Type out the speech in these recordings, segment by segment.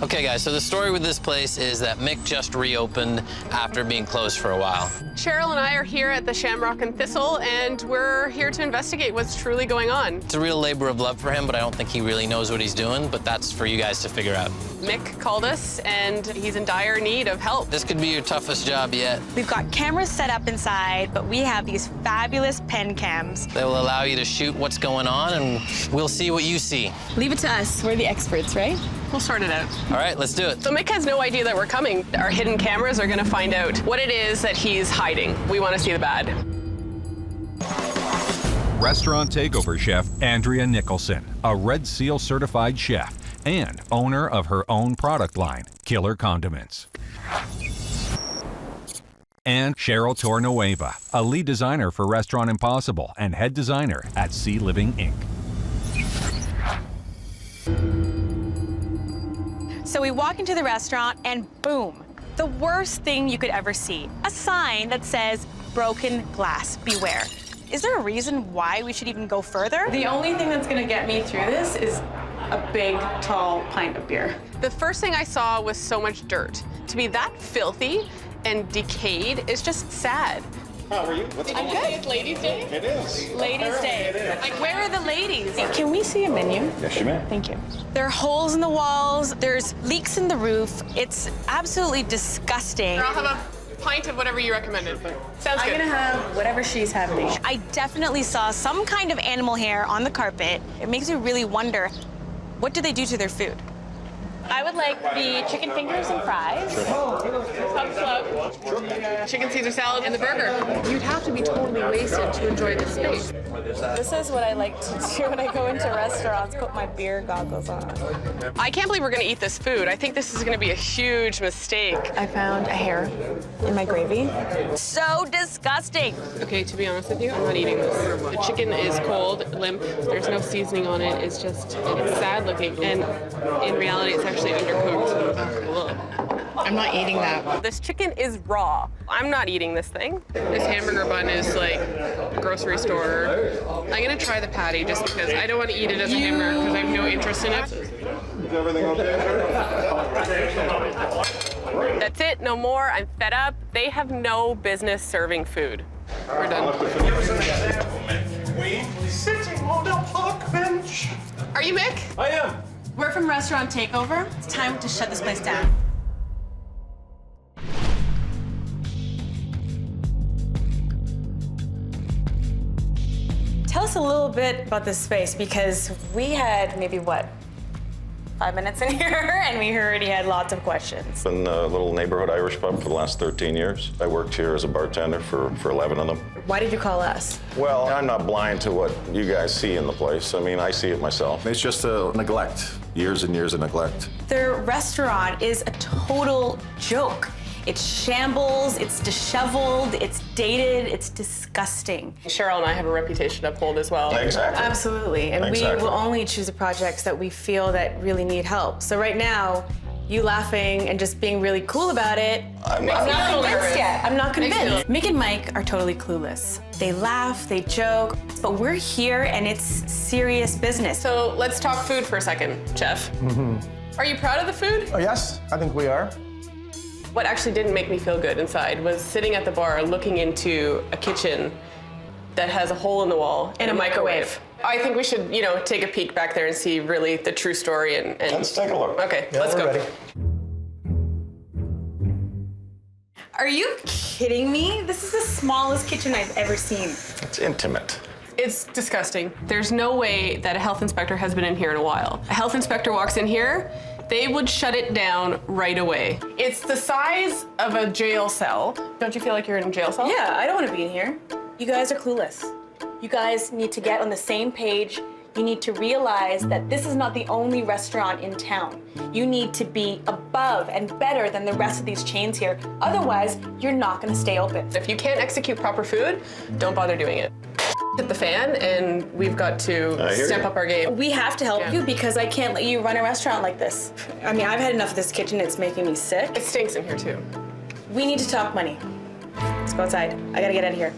Okay, guys, so the story with this place is that Mick just reopened after being closed for a while. Cheryl and I are here at the Shamrock and Thistle, and we're here to investigate what's truly going on. It's a real labor of love for him, but I don't think he really knows what he's doing, but that's for you guys to figure out. Mick called us, and he's in dire need of help. This could be your toughest job yet. We've got cameras set up inside, but we have these fabulous pen cams. They will allow you to shoot what's going on, and we'll see what you see. Leave it to us. We're the experts, right? We'll sort it out. All right, let's do it. So Mick has no idea that we're coming. Our hidden cameras are gonna find out what it is that he's hiding. We wanna see the bad. Restaurant Takeover chef Andrea Nicholson, a Red Seal certified chef and owner of her own product line, Killer Condiments. And Cheryl Torrenueva, a lead designer for Restaurant Impossible and head designer at Sea Living Inc. So we walk into the restaurant and boom, the worst thing you could ever see. A sign that says, broken glass, beware. Is there a reason why we should even go further? The only thing that's gonna get me through this is a big, tall pint of beer. The first thing I saw was so much dirt. To be that filthy and decayed is just sad. How are you? What's I'm good. It's Ladies' Day? It is. Ladies' Day. Like, where are the ladies? Can we see a menu? Yes, you may. Thank you. There are holes in the walls, there's leaks in the roof. It's absolutely disgusting. I'll have a pint of whatever you recommended. Sounds I'm good. gonna have whatever she's having. I definitely saw some kind of animal hair on the carpet. It makes me really wonder, what do they do to their food? I would like the chicken fingers and fries. Chicken Caesar salad and the burger. You'd have to be totally wasted to enjoy this space. This is what I like to do when I go into restaurants, put my beer goggles on. I can't believe we're gonna eat this food. I think this is gonna be a huge mistake. I found a hair in my gravy. So disgusting. Okay, to be honest with you, I'm not eating this. The chicken is cold, limp. There's no seasoning on it. It's just, it's sad looking. And in reality, it's actually undercooked. Ugh. I'm not eating that. This chicken is raw. I'm not eating this thing. This hamburger bun is like grocery store. I'm gonna try the patty just because I don't want to eat it as a hamburger because I have no interest in it. Is everything okay? That's it, no more. I'm fed up. They have no business serving food. We're done. Sitting on a park bench. Are you Mick? I am. We're from Restaurant Takeover. It's time to shut this place down. Tell us a little bit about this space, because we had maybe, what, 5 minutes in here, and we already had lots of questions. Been a little neighborhood Irish pub for the last 13 years. I worked here as a bartender for 11 of them. Why did you call us? Well, I'm not blind to what you guys see in the place. I mean, I see it myself. It's just a neglect, years and years of neglect. Their restaurant is a total joke. It's shambles, it's disheveled, it's dated, it's disgusting. Cheryl and I have a reputation to uphold as well. Exactly. Absolutely, and Exactly. we will only choose the projects that we feel that really need help. So right now, you laughing and just being really cool about it, I'm not. not feel convinced nervous. yet. I'm not convinced. Mick and Mike are totally clueless. They laugh, they joke, but we're here and it's serious business. So let's talk food for a second, Chef. Are you proud of the food? Oh, yes, I think we are. What actually didn't make me feel good inside was sitting at the bar looking into a kitchen that has a hole in the wall and a microwave. I think we should, take a peek back there and see really the true story and Let's take a look. Okay, Yeah, let's we're go. ready. Are you kidding me? This is the smallest kitchen I've ever seen. It's intimate. It's disgusting. There's no way that a health inspector has been in here in a while. A health inspector walks in here, they would shut it down right away. It's the size of a jail cell. Don't you feel like you're in a jail cell? Yeah, I don't want to be in here. You guys are clueless. You guys need to get on the same page. You need to realize that this is not the only restaurant in town. You need to be above and better than the rest of these chains here. Otherwise, you're not going to stay open. If you can't execute proper food, don't bother doing it. Hit the fan, and we've got to I hear step you. up our game. We have to help Yeah. you because I can't let you run a restaurant like this. I mean, I've had enough of this kitchen. It's making me sick. It stinks in here too. We need to talk money. Let's go outside. I gotta get out of here.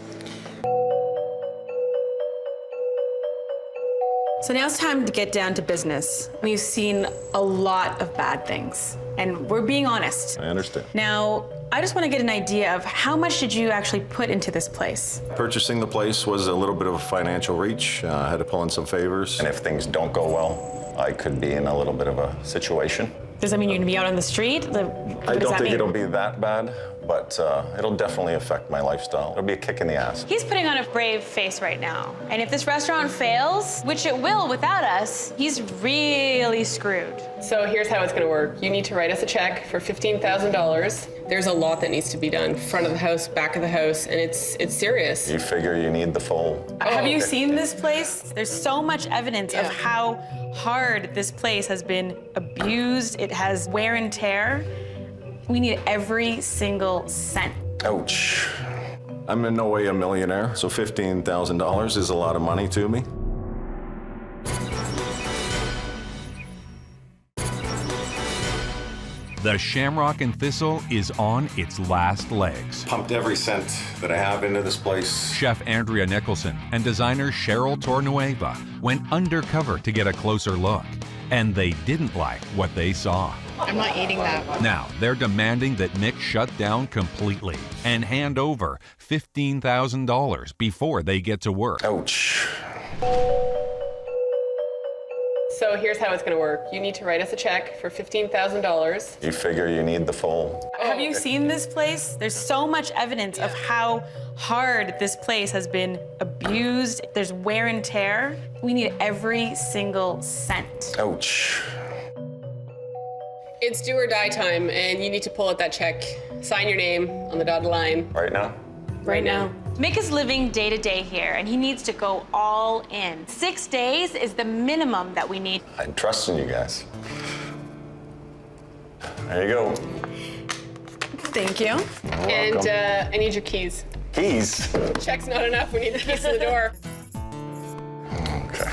So now it's time to get down to business. We've seen a lot of bad things, and we're being honest. I understand. Now, I just want to get an idea of how much did you actually put into this place? Purchasing the place was a little bit of a financial reach. I had to pull in some favors. And if things don't go well, I could be in a little bit of a situation. Does that mean you're going to be out on the street? I don't think it'll be that bad, but it'll definitely affect my lifestyle. It'll be a kick in the ass. He's putting on a brave face right now. And if this restaurant fails, which it will without us, he's really screwed. So here's how it's gonna work. You need to write us a check for $15,000. There's a lot that needs to be done. Front of the house, back of the house, and it's serious. You figure you need the full... Have you seen this place? There's so much evidence of how hard this place has been abused. It has wear and tear. We need every single cent. Ouch. I'm in no way a millionaire, so $15,000 is a lot of money to me. The Shamrock and Thistle is on its last legs. Pumped every cent that I have into this place. Chef Andrea Nicholson and designer Cheryl Torrenueva went undercover to get a closer look, and they didn't like what they saw. I'm not eating that. Now, they're demanding that Mick shut down completely and hand over $15,000 before they get to work. Ouch. So here's how it's gonna work. You need to write us a check for $15,000. You figure you need the full... Have you seen this place? There's so much evidence of how hard this place has been abused. There's wear and tear. We need every single cent. Ouch. It's do or die time, and you need to pull out that check. Sign your name on the dotted line. Right now? Right now. Mick is living day to day here, and he needs to go all in. 6 days is the minimum that we need. I trust in you guys. There you go. Thank you. And I need your keys. Keys? Check's not enough. We need the keys to the door. Okay.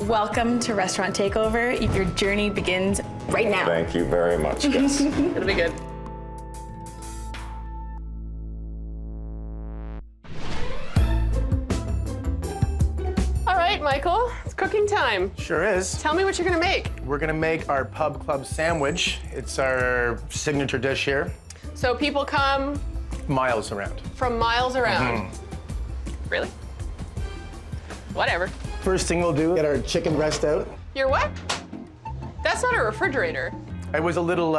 Welcome to Restaurant Takeover. Your journey begins right now. Thank you very much, guys. It'll be good. All right, Michael, it's cooking time. Sure is. Tell me what you're gonna make. We're gonna make our pub club sandwich. It's our signature dish here. So people come Miles around. from miles around. Really? Whatever. First thing we'll do, get our chicken breast out. You're what? That's not a refrigerator. It was a little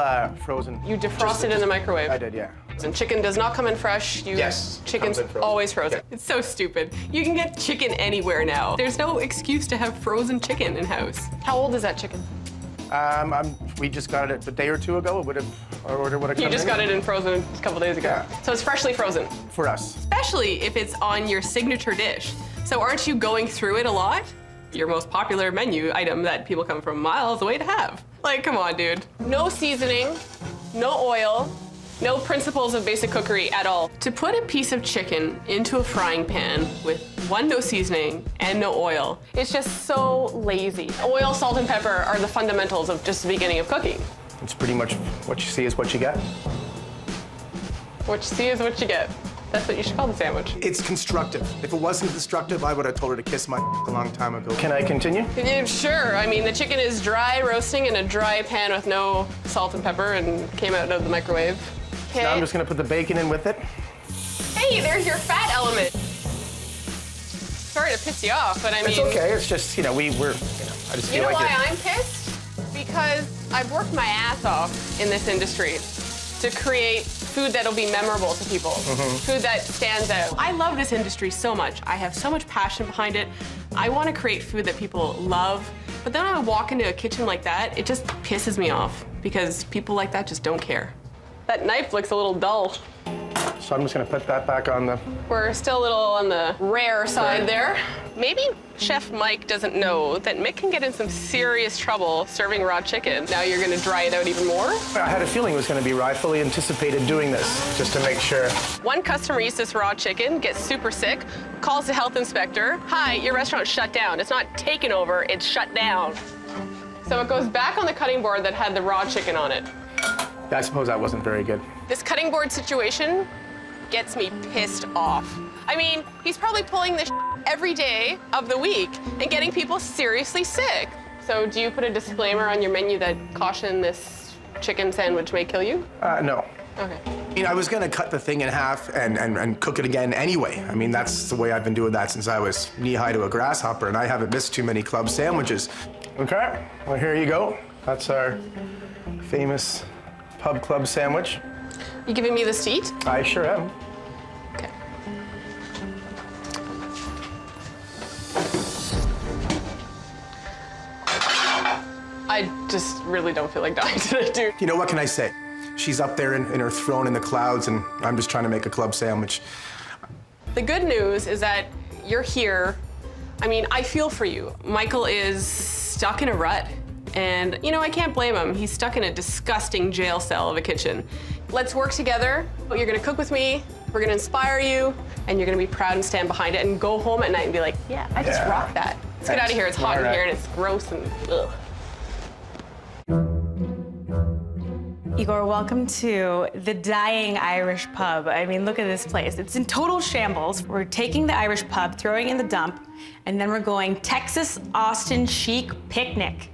frozen. You defrosted in the microwave. I did, yeah. And chicken does not come in fresh. Yes, Chicken's comes in frozen. always frozen. Yeah. It's so stupid. You can get chicken anywhere now. There's no excuse to have frozen chicken in house. How old is that chicken? We just got it a day or two ago. Our order would have come You just in. got it in frozen a couple days ago. Yeah. So it's freshly frozen. For us. Especially if it's on your signature dish. So aren't you going through it a lot? Your most popular menu item that people come from miles away to have. Like, come on, dude. No seasoning, no oil, no principles of basic cookery at all. To put a piece of chicken into a frying pan with no seasoning and no oil, it's just so lazy. Oil, salt, and pepper are the fundamentals of just the beginning of cooking. It's pretty much what you see is what you get. What you see is what you get. That's what you should call the sandwich. It's constructive. If it wasn't destructive, I would have told her to kiss my a long time ago. Can I continue? Yeah, sure. I mean, the chicken is dry roasting in a dry pan with no salt and pepper and came out of the microwave. Okay. Now I'm just gonna put the bacon in with it. Hey, there's your fat element. Sorry to piss you off, but I mean... It's okay, it's just, we're, I just You feel know like why I'm pissed? Because I've worked my ass off in this industry to create food that'll be memorable to people, food that stands out. I love this industry so much. I have so much passion behind it. I want to create food that people love, but then I walk into a kitchen like that, it just pisses me off because people like that just don't care. That knife looks a little dull. So I'm just gonna put that back on the... We're still a little on the rare side there. Maybe Chef Mike doesn't know that Mick can get in some serious trouble serving raw chicken. Now you're gonna dry it out even more? I had a feeling it was gonna be raw. I fully anticipated doing this, just to make sure. One customer eats this raw chicken, gets super sick, calls the health inspector. Hi, your restaurant's shut down. It's not taken over, it's shut down. So it goes back on the cutting board that had the raw chicken on it. I suppose that wasn't very good. This cutting board situation gets me pissed off. I mean, he's probably pulling this every day of the week and getting people seriously sick. So do you put a disclaimer on your menu that caution this chicken sandwich may kill you? No. Okay. I mean, I was gonna cut the thing in half and cook it again anyway. I mean, that's the way I've been doing that since I was knee-high to a grasshopper, and I haven't missed too many club sandwiches. Okay, well, here you go. That's our famous pub club sandwich. You giving me this to eat? I sure am. Okay. I just really don't feel like dying today, dude. You know, what can I say? She's up there in her throne in the clouds, and I'm just trying to make a club sandwich. The good news is that you're here. I mean, I feel for you. Michael is stuck in a rut. And, you know, I can't blame him. He's stuck in a disgusting jail cell of a kitchen. Let's work together. You're gonna cook with me, we're gonna inspire you, and you're gonna be proud and stand behind it and go home at night and be like, yeah, I just rocked that. Let's get out of here. It's hot in here and it's gross and ugh. Igor, welcome to the dying Irish pub. I mean, look at this place. It's in total shambles. We're taking the Irish pub, throwing it in the dump, and then we're going Texas Austin chic picnic.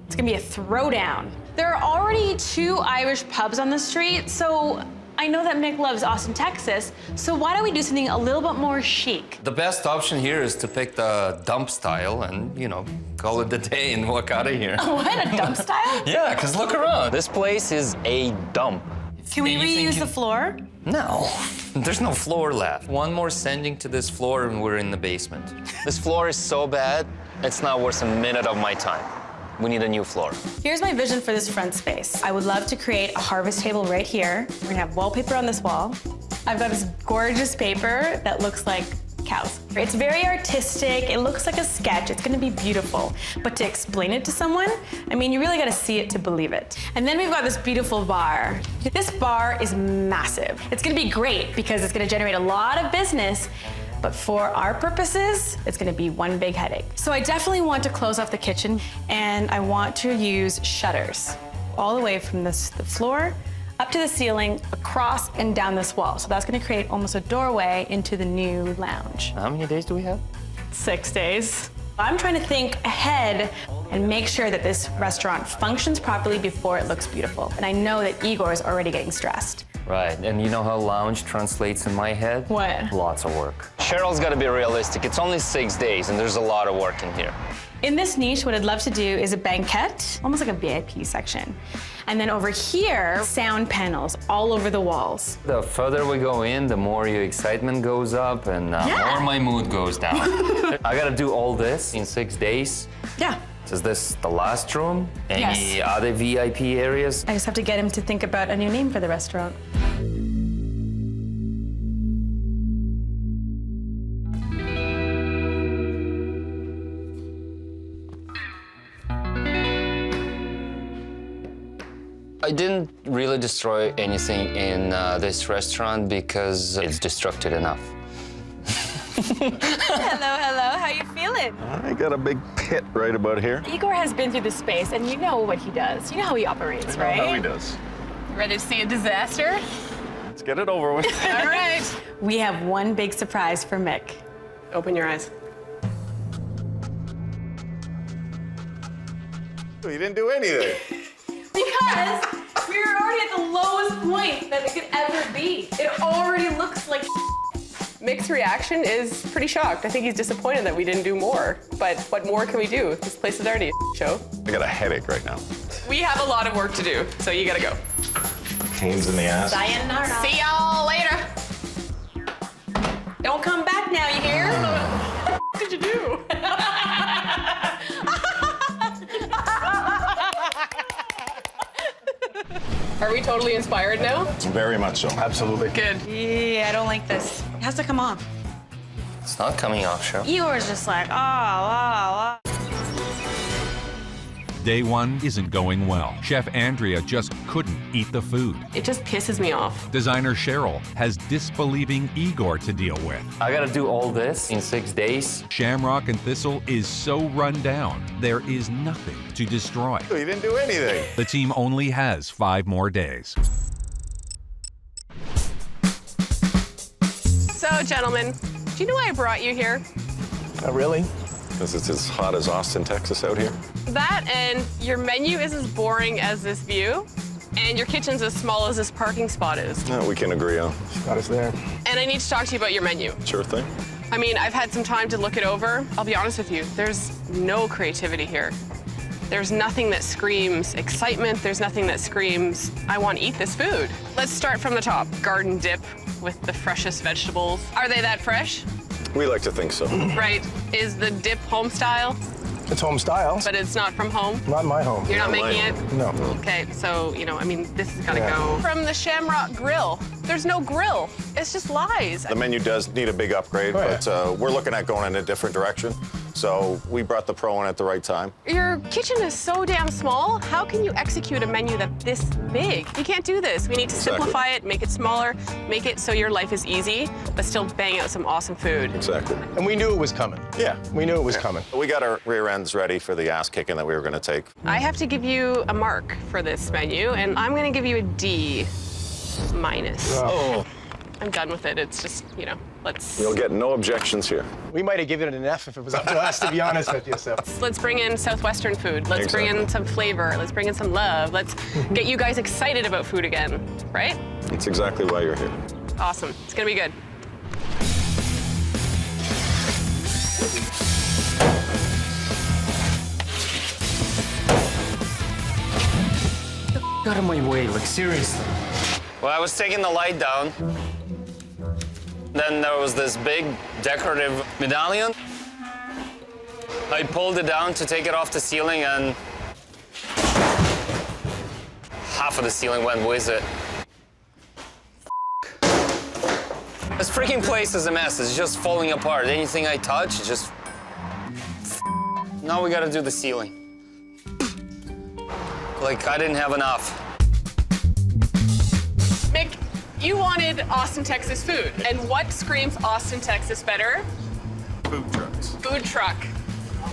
It's gonna be a throwdown. There are already 2 Irish pubs on the street, so I know that Mick loves Austin, Texas, so why don't we do something a little bit more chic? The best option here is to pick the dump style and, you know, call it the day and walk out of here. What, a dump style? Yeah, because look around. This place is a dump. Can we reuse the floor? No, there's no floor left. One more sending to this floor and we're in the basement. This floor is so bad, it's not worth a minute of my time. We need a new floor. Here's my vision for this front space. I would love to create a harvest table right here. We're gonna have wallpaper on this wall. I've got this gorgeous paper that looks like cows. It's very artistic, it looks like a sketch, it's gonna be beautiful. But to explain it to someone, I mean, you really gotta see it to believe it. And then we've got this beautiful bar. This bar is massive. It's gonna be great because it's gonna generate a lot of business, but for our purposes, it's gonna be one big headache. So I definitely want to close off the kitchen, and I want to use shutters all the way from the floor up to the ceiling, across and down this wall. So that's gonna create almost a doorway into the new lounge. How many days do we have? 6 days. I'm trying to think ahead and make sure that this restaurant functions properly before it looks beautiful. And I know that Igor is already getting stressed. Right, and you know how lounge translates in my head? What? Lots of work. Cheryl's got to be realistic. It's only 6 days, and there's a lot of work in here. In this niche, what I'd love to do is a banquette, almost like a VIP section. And then over here, sound panels all over the walls. The further we go in, the more your excitement goes up and more my mood goes down. I gotta do all this in 6 days. Yeah. Is this the last room? Any Yes. other VIP areas? I just have to get him to think about a new name for the restaurant. I didn't really destroy anything in this restaurant because it's destructed enough. Hello, hello. How you feeling? I got a big pit right about here. Igor has been through this space, and you know what he does. You know how he operates, right? How he does. Ready to see a disaster? Let's get it over with. All right. We have one big surprise for Mick. Open your eyes. You didn't do anything. Because we were already at the lowest point that it could ever be. It already looks like Mick's reaction is pretty shocked. I think he's disappointed that we didn't do more. But what more can we do? This place is already a show. I got a headache right now. We have a lot of work to do, so you gotta go. Pains in the ass. sayonara. See y'all later. Don't come back now, you hear? What did you do? Are we totally inspired now? Very much so. Absolutely. Good. Yeah, I don't like this. It has to come off. It's not coming off, Cheryl. Igor's just like, oh. Day 1 isn't going well. Chef Andrea just couldn't eat the food. It just pisses me off. Designer Cheryl has disbelieving Igor to deal with. I gotta do all this in 6 days. Shamrock and Thistle is so run down, there is nothing to destroy. You didn't do anything. The team only has 5 more days. So, gentlemen, do you know why I brought you here? Not really. Because it's as hot as Austin, Texas out here. That and your menu is as boring as this view, and your kitchen's as small as this parking spot is. No, we can agree on. Got us there. And I need to talk to you about your menu. Sure thing. I mean, I've had some time to look it over. I'll be honest with you, there's no creativity here. There's nothing that screams excitement. There's nothing that screams, I want to eat this food. Let's start from the top. Garden dip with the freshest vegetables. Are they that fresh? We like to think so. Right. Is the dip home style? It's home style. But it's not from home? Not my home. You're not Not making my it? home. No. Okay, so, you know, I mean, this has got to Yeah. go. From the Shamrock grill. There's no grill. It's just lies. The menu does need a big upgrade, Oh, yeah. but we're looking at going in a different direction. So we brought the pro in at the right time. Your kitchen is so damn small. How can you execute a menu that's this big? You can't do this. We need to Exactly. simplify it, make it smaller, make it so your life is easy, but still bang out some awesome food. Exactly. And we knew it was coming. Yeah. We knew it was coming. We got our rear ends ready for the ass kicking that we were going to take. I have to give you a mark for this menu, and I'm gonna give you a D minus. Oh. I'm done with it. It's just, you know, let's You'll get no objections here. We might have given it an F if it was up to us, to be honest with you. So. let's bring in Southwestern food. Let's bring in Exactly. some flavor. Let's bring in some love. Let's get you guys excited about food again, right? That's exactly why you're here. Awesome. It's gonna be good. Get out of my way, like seriously. Well, I was taking the light down. Then there was this big decorative medallion. I pulled it down to take it off the ceiling, and half of the ceiling went with it. This freaking place is a mess. It's just falling apart. Anything I touch, it just... Now we gotta do the ceiling. Like, I didn't have enough. Mick, you wanted Austin, Texas food. And what screams Austin, Texas better? Food trucks. Food truck.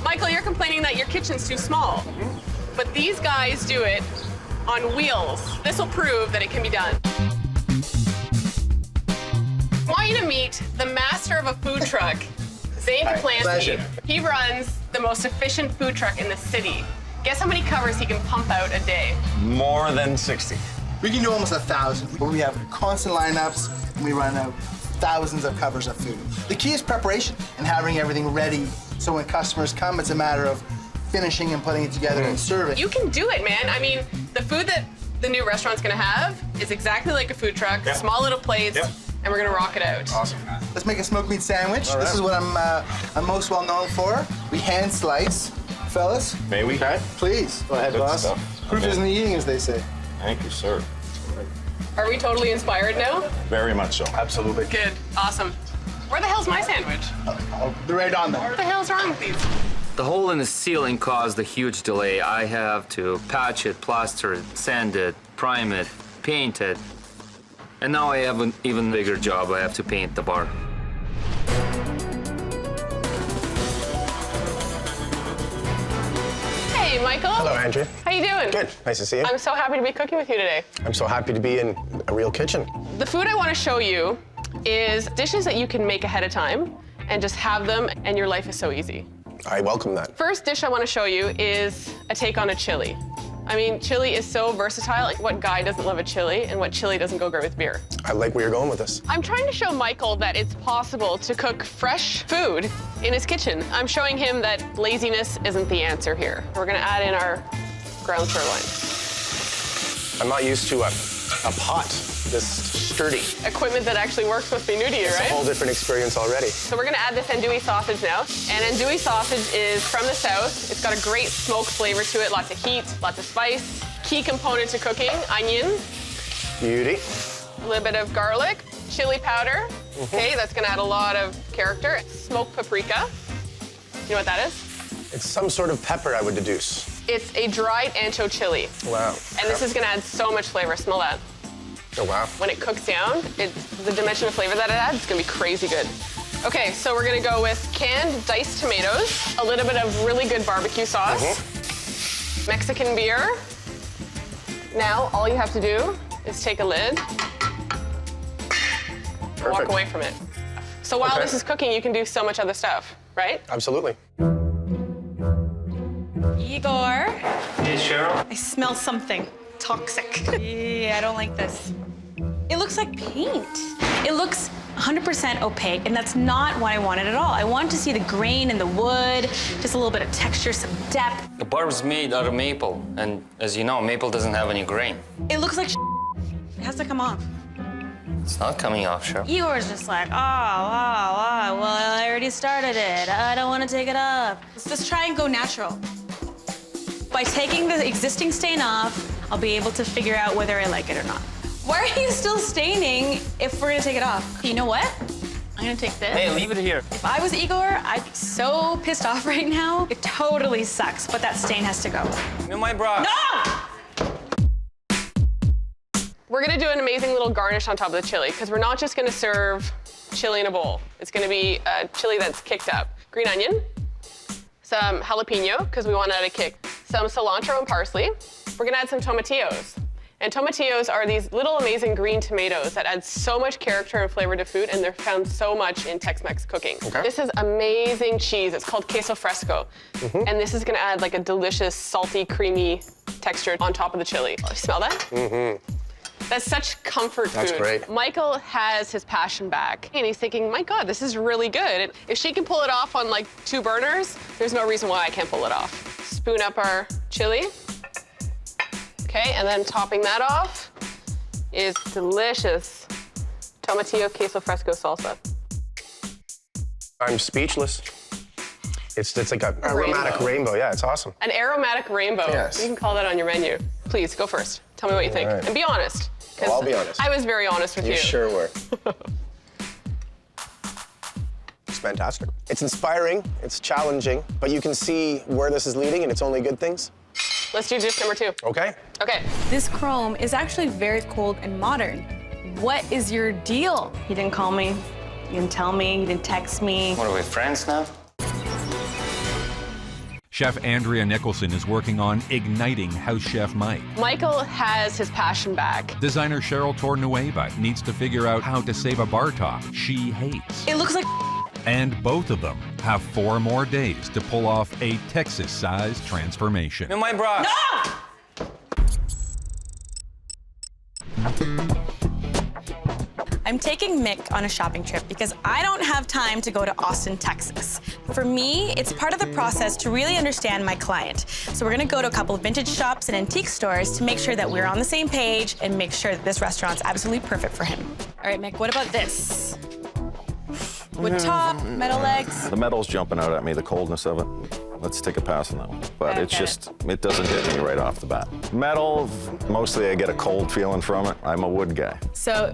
Michael, you're complaining that your kitchen's too small. But these guys do it on wheels. This will prove that it can be done. I want you to meet the master of a food truck, Zane Duplancy. pleasure. He runs the most efficient food truck in the city. Guess how many covers he can pump out a day? More than 60. We can do almost 1,000. We have constant lineups, and we run out thousands of covers of food. The key is preparation and having everything ready, so when customers come, it's a matter of finishing and putting it together and serving. You can do it, man. I mean, the food that the new restaurant's gonna have is exactly like a food truck, small little plates, and we're gonna rock it out. Awesome. Let's make a smoked meat sandwich. This is what I'm most well known for. We hand slice. Fellas, May we? okay, please. Go ahead, Good boss. stuff. Proof Okay. is in the eating, as they say. Thank you, sir. Are we totally inspired now? Very much so. Absolutely. Good, awesome. Where the hell's my sandwich? They're right on there. What the hell's wrong with these? The hole in the ceiling caused a huge delay. I have to patch it, plaster it, sand it, prime it, paint it. And now I have an even bigger job. I have to paint the bar. Hey, Michael. Hello, Andrea. How you doing? Good. Nice to see you. I'm so happy to be cooking with you today. I'm so happy to be in a real kitchen. The food I want to show you is dishes that you can make ahead of time and just have them, and your life is so easy. I welcome that. First dish I want to show you is a take on a chili. I mean, chili is so versatile. Like, what guy doesn't love a chili, and what chili doesn't go great with beer? I like where you're going with this. I'm trying to show Michael that it's possible to cook fresh food in his kitchen. I'm showing him that laziness isn't the answer here. We're gonna add in our ground sirloin. I'm not used to a pot this sturdy. Equipment that actually works must be new to you, It's right? a whole different experience already. So we're gonna add this andouille sausage now. And andouille sausage is from the south. It's got a great smoke flavor to it, lots of heat, lots of spice. Key component to cooking, onions, Beauty. a little bit of garlic, chili powder. Okay, that's gonna add a lot of character. Smoked paprika. You know what that is? It's some sort of pepper, I would deduce. It's a dried ancho chili. Wow. And this is gonna add so much flavor. Smell that. Oh, wow. When it cooks down, the dimension of flavor that it adds is gonna be crazy good. Okay, so we're gonna go with canned diced tomatoes, a little bit of really good barbecue sauce, Mexican beer. Now, all you have to do is take a lid, walk away from it. So while Okay. this is cooking, you can do so much other stuff, right? Absolutely. Igor, Hey, Cheryl. I smell something toxic. Yeah, I don't like this. It looks like paint. It looks 100% opaque, and that's not what I wanted at all. I wanted to see the grain and the wood, just a little bit of texture, some depth. The bar was made out of maple, and as you know, maple doesn't have any grain. It looks like it has to come off. It's not coming off, Cheryl. Igor's just like, well, I already started it. I don't want to take it off. Let's just try and go natural. By taking the existing stain off, I'll be able to figure out whether I like it or not. Why are you still staining if we're gonna take it off? You know what? I'm gonna take this. Hey, leave it here. If I was Igor, I'd be so pissed off right now. It totally sucks, but that stain has to go. Give me my bra. No! We're gonna do an amazing little garnish on top of the chili, because we're not just gonna serve chili in a bowl. It's gonna be a chili that's kicked up. Green onion, some jalapeno, because we want to add a kick, some cilantro and parsley. We're gonna add some tomatillos. And tomatillos are these little amazing green tomatoes that add so much character and flavor to food, and they're found so much in Tex-Mex cooking. Okay. This is amazing cheese. It's called queso fresco. And this is gonna add like a delicious, salty, creamy texture on top of the chili. Oh, you smell that? That's such comfort food. That's great. Michael has his passion back, and he's thinking, my God, this is really good. And if she can pull it off on like 2 burners, there's no reason why I can't pull it off. Spoon up our chili. Okay, and then topping that off is delicious tomatillo queso fresco salsa. I'm speechless. It's like a aromatic rainbow. Yeah, it's awesome. An aromatic rainbow. Yes. You can call that on your menu. Please, go first. Tell me what you think. right. And be honest. 'cause I'll be honest. I was very honest with you. sure were. It's fantastic. It's inspiring, it's challenging, but you can see where this is leading, and it's only good things. Let's do dish number 2. Okay. Okay. This chrome is actually very cold and modern. What is your deal? You didn't call me, you didn't tell me, you didn't text me. What are we, friends now? Chef Andrea Nicholson is working on igniting House Chef Mike. Michael has his passion back. Designer Cheryl Torrenueva needs to figure out how to save a bar top she hates. It looks like And both of them have 4 more days to pull off a Texas-sized transformation. Give me my bra. I'm taking Mick on a shopping trip because I don't have time to go to Austin, Texas. For me, it's part of the process to really understand my client. So we're gonna go to a couple of vintage shops and antique stores to make sure that we're on the same page and make sure that this restaurant's absolutely perfect for him. All right, Mick, what about this? Wood top, metal legs. The metal's jumping out at me, the coldness of it. Let's take a pass on that one. But don't it's get it. just, it doesn't hit me right off the bat. Metal, mostly I get a cold feeling from it. I'm a wood guy. So,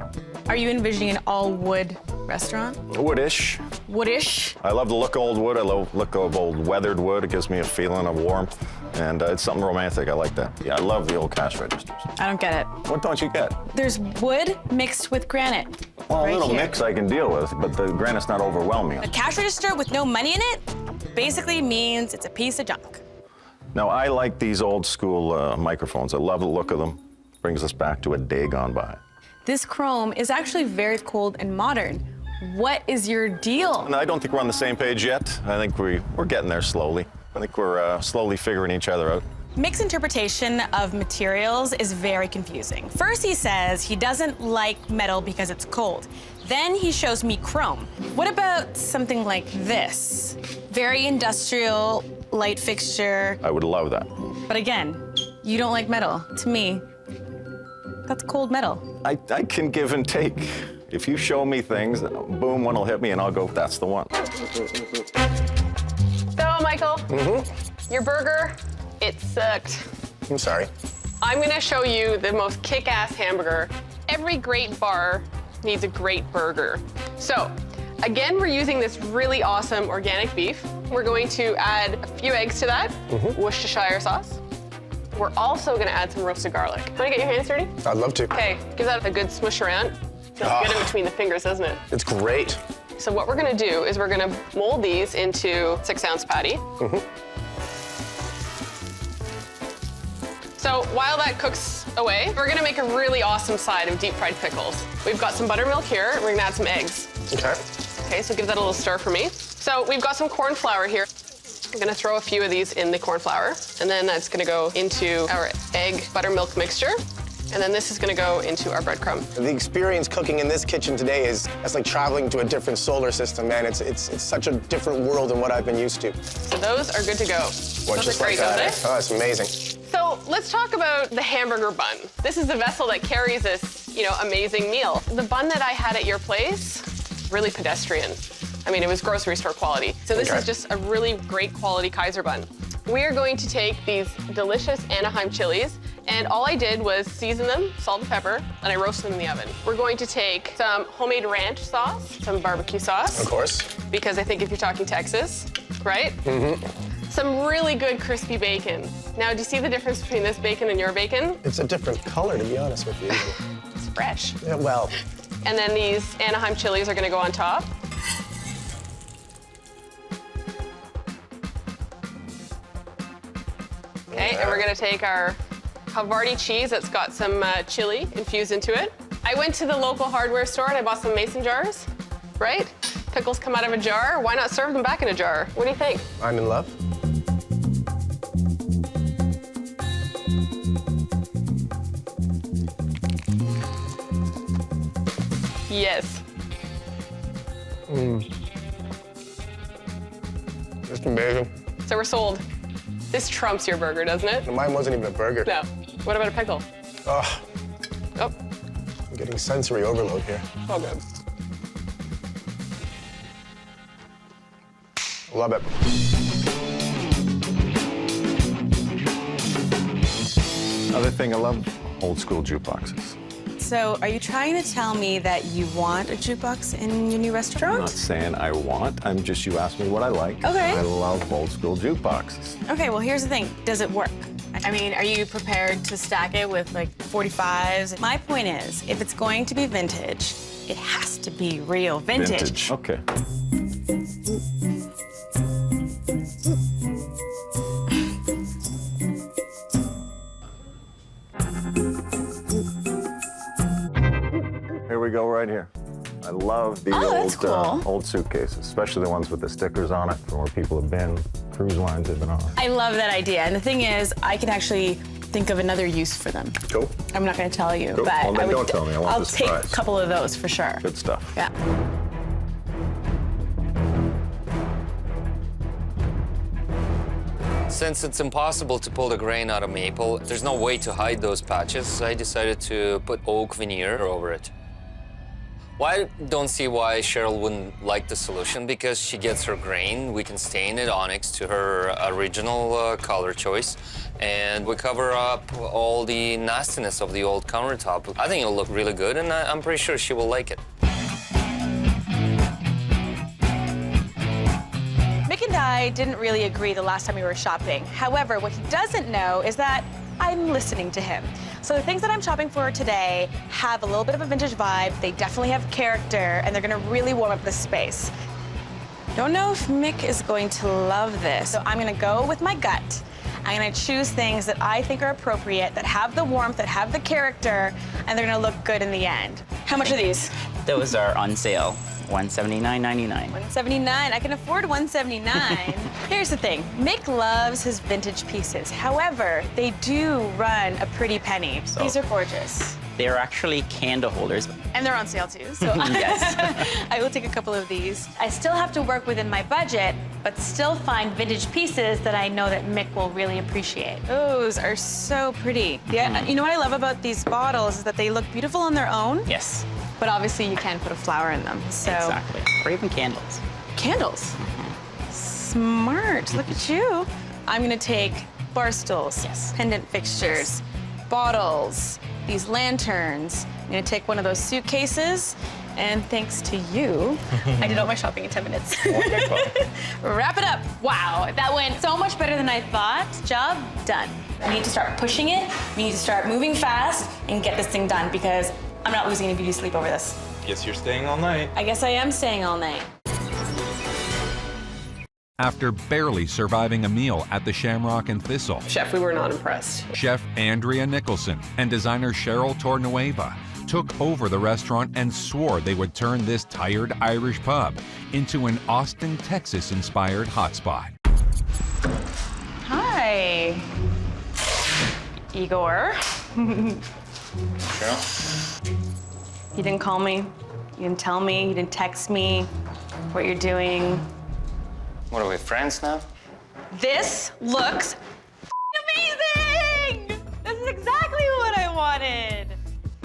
are you envisioning an all-wood restaurant? Woodish. Woodish? I love the look of old wood. I love the look of old weathered wood. It gives me a feeling of warmth. And it's something romantic. I like that. Yeah, I love the old cash registers. I don't get it. What don't you get? There's wood mixed with granite. Well, right a little here. mix I can deal with, but the granite's not overwhelming. A cash register with no money in it basically means it's a piece of junk. Now, I like these old school microphones. I love the look of them. Brings us back to a day gone by. This chrome is actually very cold and modern. What is your deal? And I don't think we're on the same page yet. I think we're getting there slowly. I think we're slowly figuring each other out. Mick's interpretation of materials is very confusing. First he says he doesn't like metal because it's cold. Then he shows me chrome. What about something like this? Very industrial, light fixture. I would love that. But again, you don't like metal. To me, that's cold metal. I can give and take. If you show me things, boom, one will hit me and I'll go, that's the one. So, Michael, your burger, it sucked. I'm sorry. I'm gonna show you the most kick-ass hamburger. Every great bar needs a great burger. So, again, we're using this really awesome organic beef. We're going to add a few eggs to that, Worcestershire sauce. We're also gonna add some roasted garlic. Wanna get your hands dirty? I'd love to. Okay, give that a good smush around. Feels good in between the fingers, doesn't it? It's great. So what we're gonna do is we're gonna mold these into 6-ounce patty. So while that cooks away, we're gonna make a really awesome side of deep fried pickles. We've got some buttermilk here, and we're gonna add some eggs. Okay. Okay, so give that a little stir for me. So we've got some corn flour here. I'm gonna throw a few of these in the corn flour, and then that's gonna go into our egg buttermilk mixture. And then this is gonna go into our breadcrumb. The experience cooking in this kitchen today it's like traveling to a different solar system, man. It's such a different world than what I've been used to. So those are good to go. What, Those just are great, like that, don't eh? they? Oh, it's amazing. So let's talk about the hamburger bun. This is the vessel that carries this, amazing meal. The bun that I had at your place, really pedestrian. I mean, it was grocery store quality. So this is just a really great quality Kaiser bun. We are going to take these delicious Anaheim chilies, and all I did was season them, salt and pepper, and I roasted them in the oven. We're going to take some homemade ranch sauce, some barbecue sauce. Of course. Because I think if you're talking Texas, right? Mm-hmm. Some really good crispy bacon. Now, do you see the difference between this bacon and your bacon? It's a different color, to be honest with you. It's fresh. Yeah, well. And then these Anaheim chilies are gonna go on top. Okay, and we're gonna take our Havarti cheese that's got some chili infused into it. I went to the local hardware store and I bought some mason jars, right? Pickles come out of a jar, why not serve them back in a jar? What do you think? I'm in love. Yes. It's amazing. So we're sold. This trumps your burger, doesn't it? Mine wasn't even a burger. No. What about a pickle? Oh, Oh, I'm getting sensory overload here. all good. Love it. Another thing, I love old school jukeboxes. So, are you trying to tell me that you want a jukebox in your new restaurant? I'm not saying I want, you asked me what I like. Okay. I love old school jukeboxes. Okay, well, here's the thing. Does it work? I mean, are you prepared to stack it with, like, 45s? My point is, if it's going to be vintage, it has to be real vintage. Okay. Here we go right here. I love these that's cool. old suitcases, especially the ones with the stickers on it from where people have been, cruise lines they've been on. I love that idea. And the thing is, I can actually think of another use for them. Cool. I'm not going to tell you, Cool. but Well, then I would, don't tell me. I want I'll the take surprise. a couple of those for sure. Good stuff. Yeah. Since it's impossible to pull the grain out of maple, there's no way to hide those patches, I decided to put oak veneer over it. Well, I don't see why Cheryl wouldn't like the solution, because she gets her grain, we can stain it onyx to her original color choice, and we cover up all the nastiness of the old countertop. I think it'll look really good, and I'm pretty sure she will like it. Mick and I didn't really agree the last time we were shopping. However, what he doesn't know is that I'm listening to him. So the things that I'm shopping for today have a little bit of a vintage vibe, they definitely have character, and they're gonna really warm up the space. Don't know if Mick is going to love this, so I'm gonna go with my gut. I'm gonna choose things that I think are appropriate, that have the warmth, that have the character, and they're gonna look good in the end. How much are these? Those are on sale, $179.99. $179. I can afford $179. Here's the thing. Mick loves his vintage pieces. However, they do run a pretty penny. These are gorgeous. They're actually candle holders. And they're on sale too, so Yes. I will take a couple of these. I still have to work within my budget, but still find vintage pieces that I know that Mick will really appreciate. Those are so pretty. Yeah, you know what I love about these bottles is that they look beautiful on their own. Yes. But obviously you can put a flower in them, so. Exactly. Or even candles. Candles. Smart, look at you. I'm gonna take bar stools, pendant fixtures, bottles, these lanterns. I'm gonna take one of those suitcases, and thanks to you, I did all my shopping in 10 minutes. Wonderful. Wrap it up. Wow, that went so much better than I thought. Job done. We need to start pushing it. We need to start moving fast and get this thing done, because I'm not losing any beauty sleep over this. Guess you're staying all night. I guess I am staying all night. After barely surviving a meal at the Shamrock and Thistle, Chef, we were not impressed. Chef Andrea Nicholson and designer Cheryl Torrenueva took over the restaurant and swore they would turn this tired Irish pub into an Austin, Texas-inspired hotspot. Hi, Igor. Cheryl? You didn't call me. You didn't tell me. You didn't text me what you're doing. What, are we friends now? This looks amazing! This is exactly what I wanted.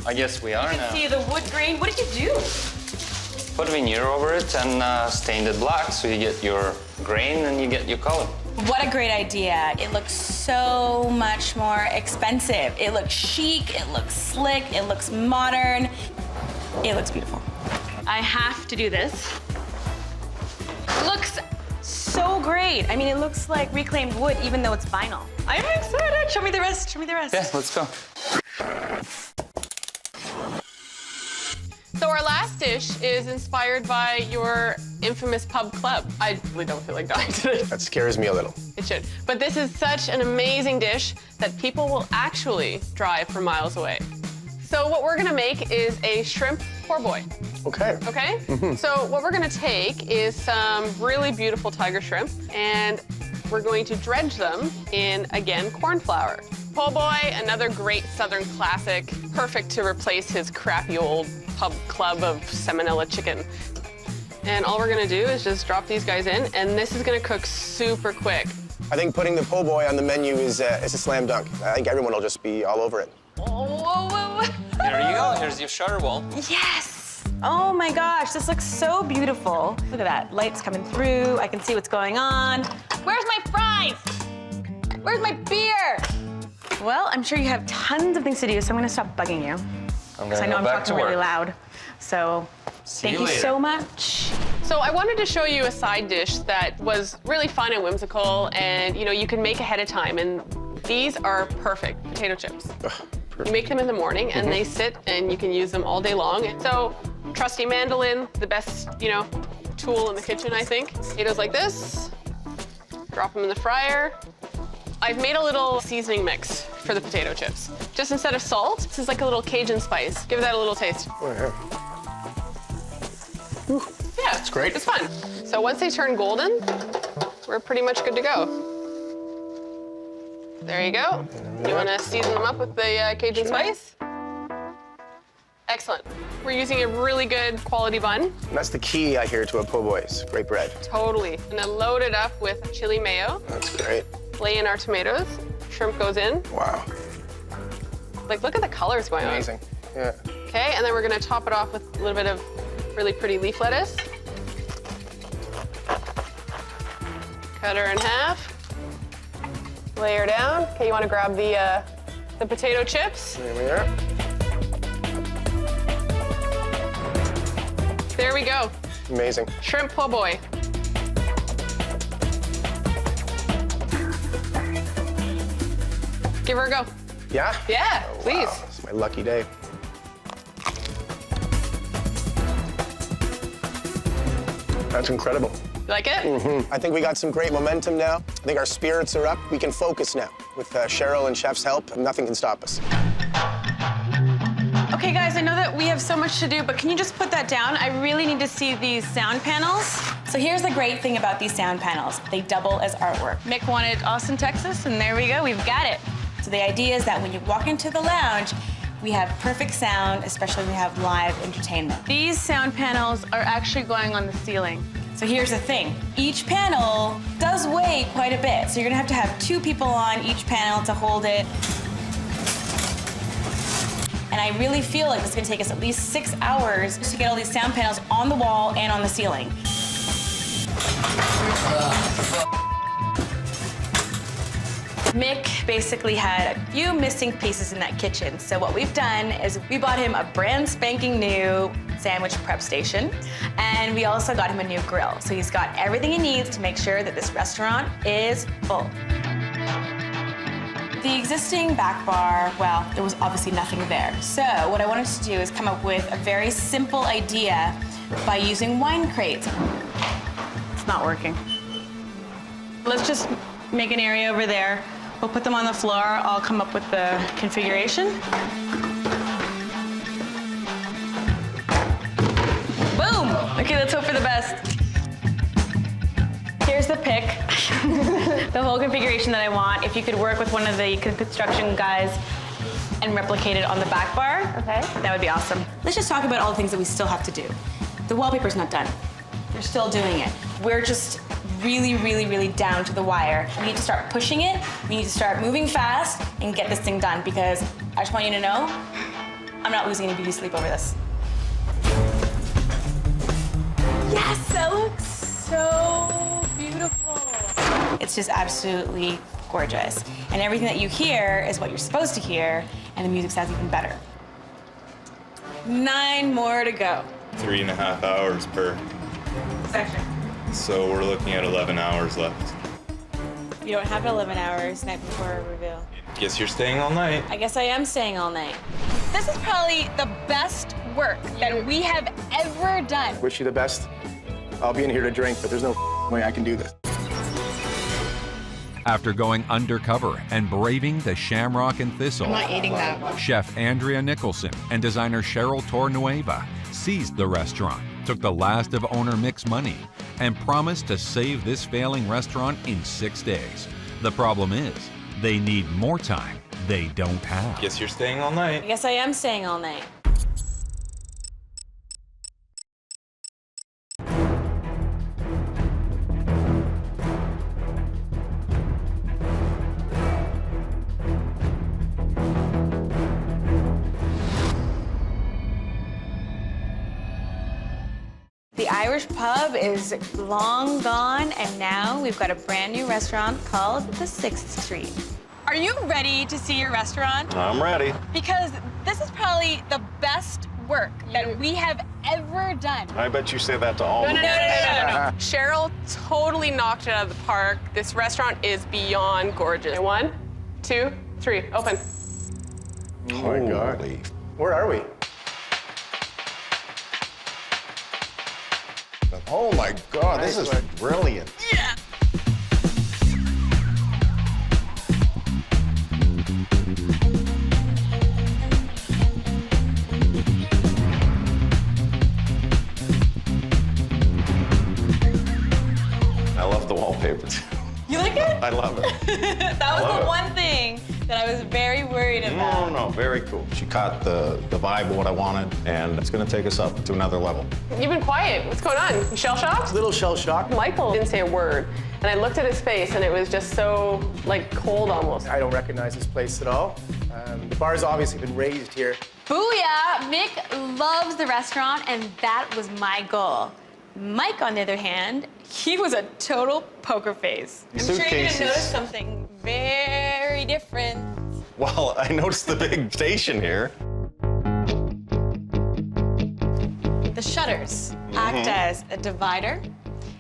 I guess we are You now. can see the wood grain. What did you do? Put veneer over it and stained it black so you get your grain and you get your color. What a great idea. It looks so much more expensive. It looks chic, it looks slick, it looks modern. It looks beautiful. I have to do this. It looks so great. I mean, it looks like reclaimed wood, even though it's vinyl. I'm excited. Show me the rest, show me the rest. Yeah, let's go. So our last dish is inspired by your infamous pub club. I really don't feel like dying today. That scares me a little. It should. But this is such an amazing dish that people will actually drive for miles away. So what we're gonna make is a shrimp poor boy. Okay. Okay? So what we're gonna take is some really beautiful tiger shrimp and we're going to dredge them in, again, corn flour. Po' boy, another great Southern classic, perfect to replace his crappy old pub club of salmonella chicken. And all we're gonna do is just drop these guys in, and this is gonna cook super quick. I think putting the po' boy on the menu is a slam dunk. I think everyone will just be all over it. Whoa. Here you go, here's your shutter wall. Yes! Oh my gosh, this looks so beautiful. Look at that, light's coming through. I can see what's going on. Where's my fries? Where's my beer? Well, I'm sure you have tons of things to do, so I'm gonna stop bugging you. Because I know I'm talking really loud. So, thank you so much. So I wanted to show you a side dish that was really fun and whimsical, and you can make ahead of time, and these are perfect potato chips. You make them in the morning, and they sit, and you can use them all day long. So, trusty mandolin, the best, tool in the kitchen, I think. Potatoes like this, drop them in the fryer. I've made a little seasoning mix for the potato chips. Just instead of salt, this is like a little Cajun spice. Give that a little taste. Oh, yeah. Yeah, it's great. It's fun. So once they turn golden, we're pretty much good to go. There you go. You want to season them up with the Cajun spice? Excellent. We're using a really good quality bun. And that's the key, I hear, to a po' boy, is great bread. Totally. And then load it up with chili mayo. That's great. Lay in our tomatoes. Shrimp goes in. Wow. Like, look at the colors going on. Amazing. Yeah. Okay, and then we're gonna top it off with a little bit of really pretty leaf lettuce. Cut her in half. Lay her down. Okay, you wanna grab the potato chips. There we are. There we go. Amazing. Shrimp po' boy. Give her a go. Yeah? Yeah, Oh, please. Wow. This is my lucky day. That's incredible. You like it? I think we got some great momentum now. I think our spirits are up. We can focus now. With Cheryl and Chef's help, nothing can stop us. Okay, guys, I know that we have so much to do, but can you just put that down? I really need to see these sound panels. So here's the great thing about these sound panels. They double as artwork. Mick wanted Austin, Texas, and there we go, we've got it. So the idea is that when you walk into the lounge, we have perfect sound, especially when we have live entertainment. These sound panels are actually going on the ceiling. So here's the thing. Each panel does weigh quite a bit. So you're gonna have 2 people on each panel to hold it. And I really feel like it's gonna take us at least 6 hours to get all these sound panels on the wall and on the ceiling. Mick basically had a few missing pieces in that kitchen. So what we've done is we bought him a brand spanking new sandwich prep station, and we also got him a new grill. So he's got everything he needs to make sure that this restaurant is full. The existing back bar, well, there was obviously nothing there. So what I wanted to do is come up with a very simple idea by using wine crates. It's not working. Let's just make an area over there. We'll put them on the floor. I'll come up with the configuration. Boom! Okay, let's hope for the best. Here's the pick, the whole configuration that I want. If you could work with one of the construction guys and replicate it on the back bar, okay, that would be awesome. Let's just talk about all the things that we still have to do. The wallpaper's not done. We're still doing it. We're just really, really, really down to the wire. We need to start pushing it. We need to start moving fast and get this thing done, because I just want you to know, I'm not losing any beauty sleep over this. Yes, that looks so beautiful. It's just absolutely gorgeous. And everything that you hear is what you're supposed to hear, and the music sounds even better. 9 more to go. 3.5 hours per Section. So we're looking at 11 hours left. You don't have 11 hours night before a reveal. Guess you're staying all night. I guess I am staying all night. This is probably the best work that we have ever done. Wish you the best. I'll be in here to drink, but there's no way I can do this. After going undercover and braving the Shamrock and Thistle, I'm not eating that. Chef Andrea Nicholson and designer Cheryl Torrenueva seized the restaurant, took the last of owner Mick's money, and promised to save this failing restaurant in 6 days. The problem is, they need more time they don't have. Guess you're staying all night. I guess I am staying all night. The Irish pub is long gone, and now we've got a brand new restaurant called the 6th Street. Are you ready to see your restaurant? I'm ready. Because this is probably the best work that we have ever done. I bet you say that to all of them. No. Cheryl totally knocked it out of the park. This restaurant is beyond gorgeous. 1, 2, 3, open. Oh my God. Where are we? Oh my God, this is brilliant. Yeah. I love the wallpaper. You like it? I love it. That was the one thing that I was very worried about. No, very cool. She caught the vibe of what I wanted, and it's gonna take us up to another level. You've been quiet. What's going on? You shell-shocked? A little shell-shocked. Michael didn't say a word, and I looked at his face, and it was just so, like, cold almost. I don't recognize this place at all. The bar's obviously been raised here. Booyah! Mick loves the restaurant, and that was my goal. Mike, on the other hand, he was a total poker face. I'm sure you're gonna notice something very different. Well, I noticed the big station here. The shutters act as a divider.